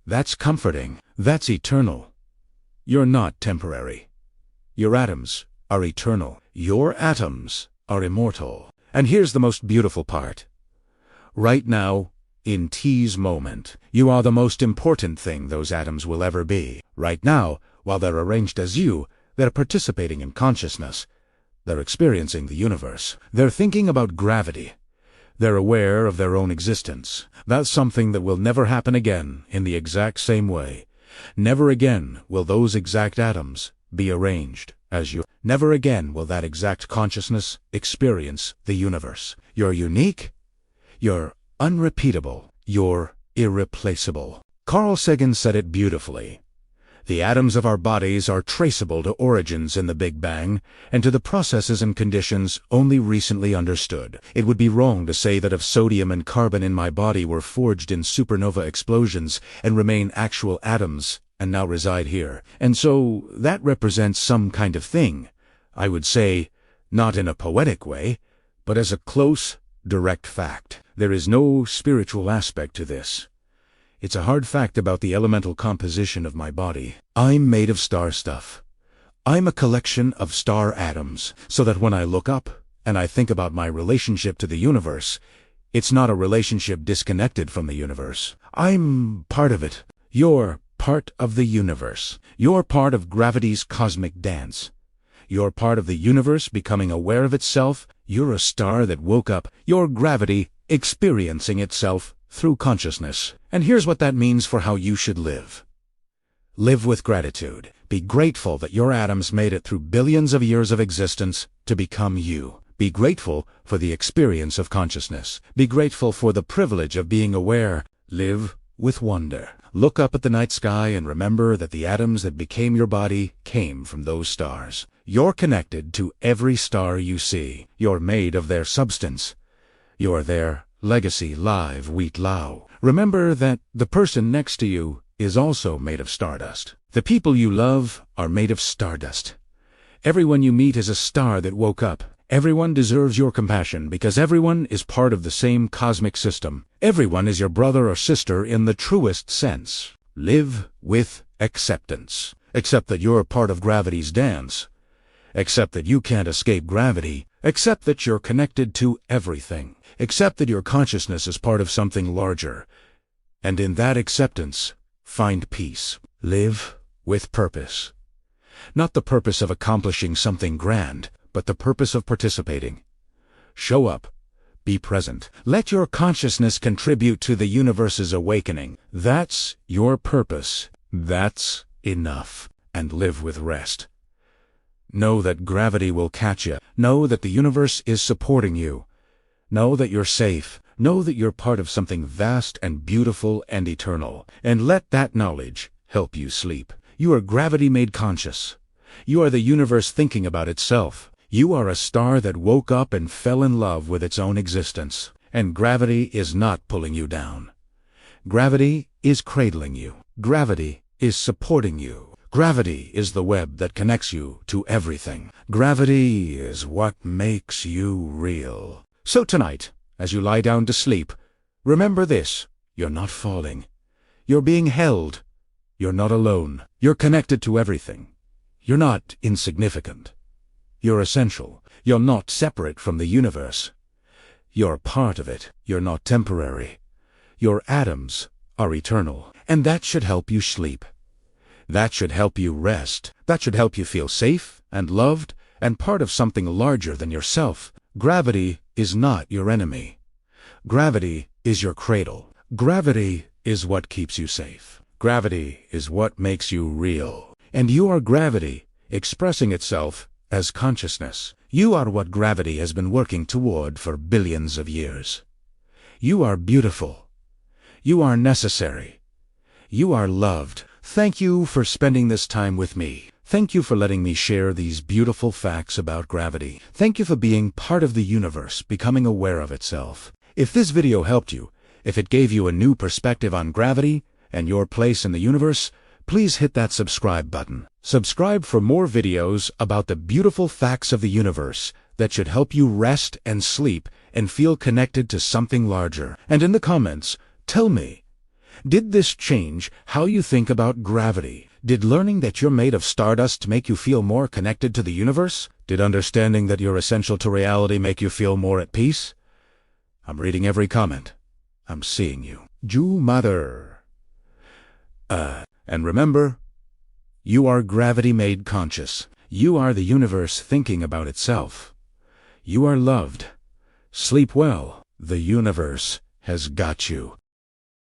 That's comforting. That's eternal. You're not temporary. Your atoms are eternal. Your atoms are immortal. And here's the most beautiful part. Right now, in T's moment, you are the most important thing those atoms will ever be. Right now, while they're arranged as you, they're participating in consciousness. They're experiencing the universe. They're thinking about gravity. They're aware of their own existence. That's something that will never happen again in the exact same way. Never again will those exact atoms be arranged as you. Never again will that exact consciousness experience the universe. You're unique. You're unrepeatable. You're irreplaceable. Carl Sagan said it beautifully. The atoms of our bodies are traceable to origins in the Big Bang and to the processes and conditions only recently understood. It would be wrong to say that if sodium and carbon in my body were forged in supernova explosions and remain actual atoms and now reside here, and so that represents some kind of thing, I would say, not in a poetic way, but as a close, direct fact. There is no spiritual aspect to this. It's a hard fact about the elemental composition of my body. I'm made of star stuff. I'm a collection of star atoms, so that when I look up and I think about my relationship to the universe, it's not a relationship disconnected from the universe. I'm part of it. You're part of the universe. You're part of gravity's cosmic dance. You're part of the universe becoming aware of itself. You're a star that woke up. You're gravity experiencing itself through consciousness. And here's what that means for how you should live. Live with gratitude. Be grateful that your atoms made it through billions of years of existence to become you. Be grateful for the experience of consciousness. Be grateful for the privilege of being aware. Live with wonder. Look up at the night sky and remember that the atoms that became your body came from those stars. You're connected to every star you see. You're made of their substance. You're their legacy, live, wheat, lao. Remember that the person next to you is also made of stardust. The people you love are made of stardust. Everyone you meet is a star that woke up. Everyone deserves your compassion because everyone is part of the same cosmic system. Everyone is your brother or sister in the truest sense. Live with acceptance. Accept that you're part of gravity's dance. Accept that you can't escape gravity. Accept that you're connected to everything. Accept that your consciousness is part of something larger. And in that acceptance, find peace. Live with purpose. Not the purpose of accomplishing something grand, but the purpose of participating. Show up. Be present. Let your consciousness contribute to the universe's awakening. That's your purpose. That's enough. And live with rest. Know that gravity will catch you. Know that the universe is supporting you. Know that you're safe. Know that you're part of something vast and beautiful and eternal. And let that knowledge help you sleep. You are gravity made conscious. You are the universe thinking about itself. You are a star that woke up and fell in love with its own existence. And gravity is not pulling you down. Gravity is cradling you. Gravity is supporting you. Gravity is the web that connects you to everything. Gravity is what makes you real. So tonight, as you lie down to sleep, remember this: you're not falling. You're being held. You're not alone. You're connected to everything. You're not insignificant. You're essential. You're not separate from the universe. You're part of it. You're not temporary. Your atoms are eternal. And that should help you sleep. That should help you rest. That should help you feel safe and loved and part of something larger than yourself. Gravity is not your enemy. Gravity is your cradle. Gravity is what keeps you safe. Gravity is what makes you real. And you are gravity, expressing itself as consciousness. You are what gravity has been working toward for billions of years. You are beautiful. You are necessary. You are loved. Thank you for spending this time with me. Thank you for letting me share these beautiful facts about gravity. Thank you for being part of the universe, becoming aware of itself. If this video helped you, if it gave you a new perspective on gravity and your place in the universe, please hit that subscribe button. Subscribe for more videos about the beautiful facts of the universe that should help you rest and sleep and feel connected to something larger. And in the comments, tell me, did this change how you think about gravity? Did learning that you're made of stardust make you feel more connected to the universe? Did understanding that you're essential to reality make you feel more at peace? I'm reading every comment. I'm seeing you. Ju Mother. And remember, you are gravity made conscious. You are the universe thinking about itself. You are loved. Sleep well. The universe has got you.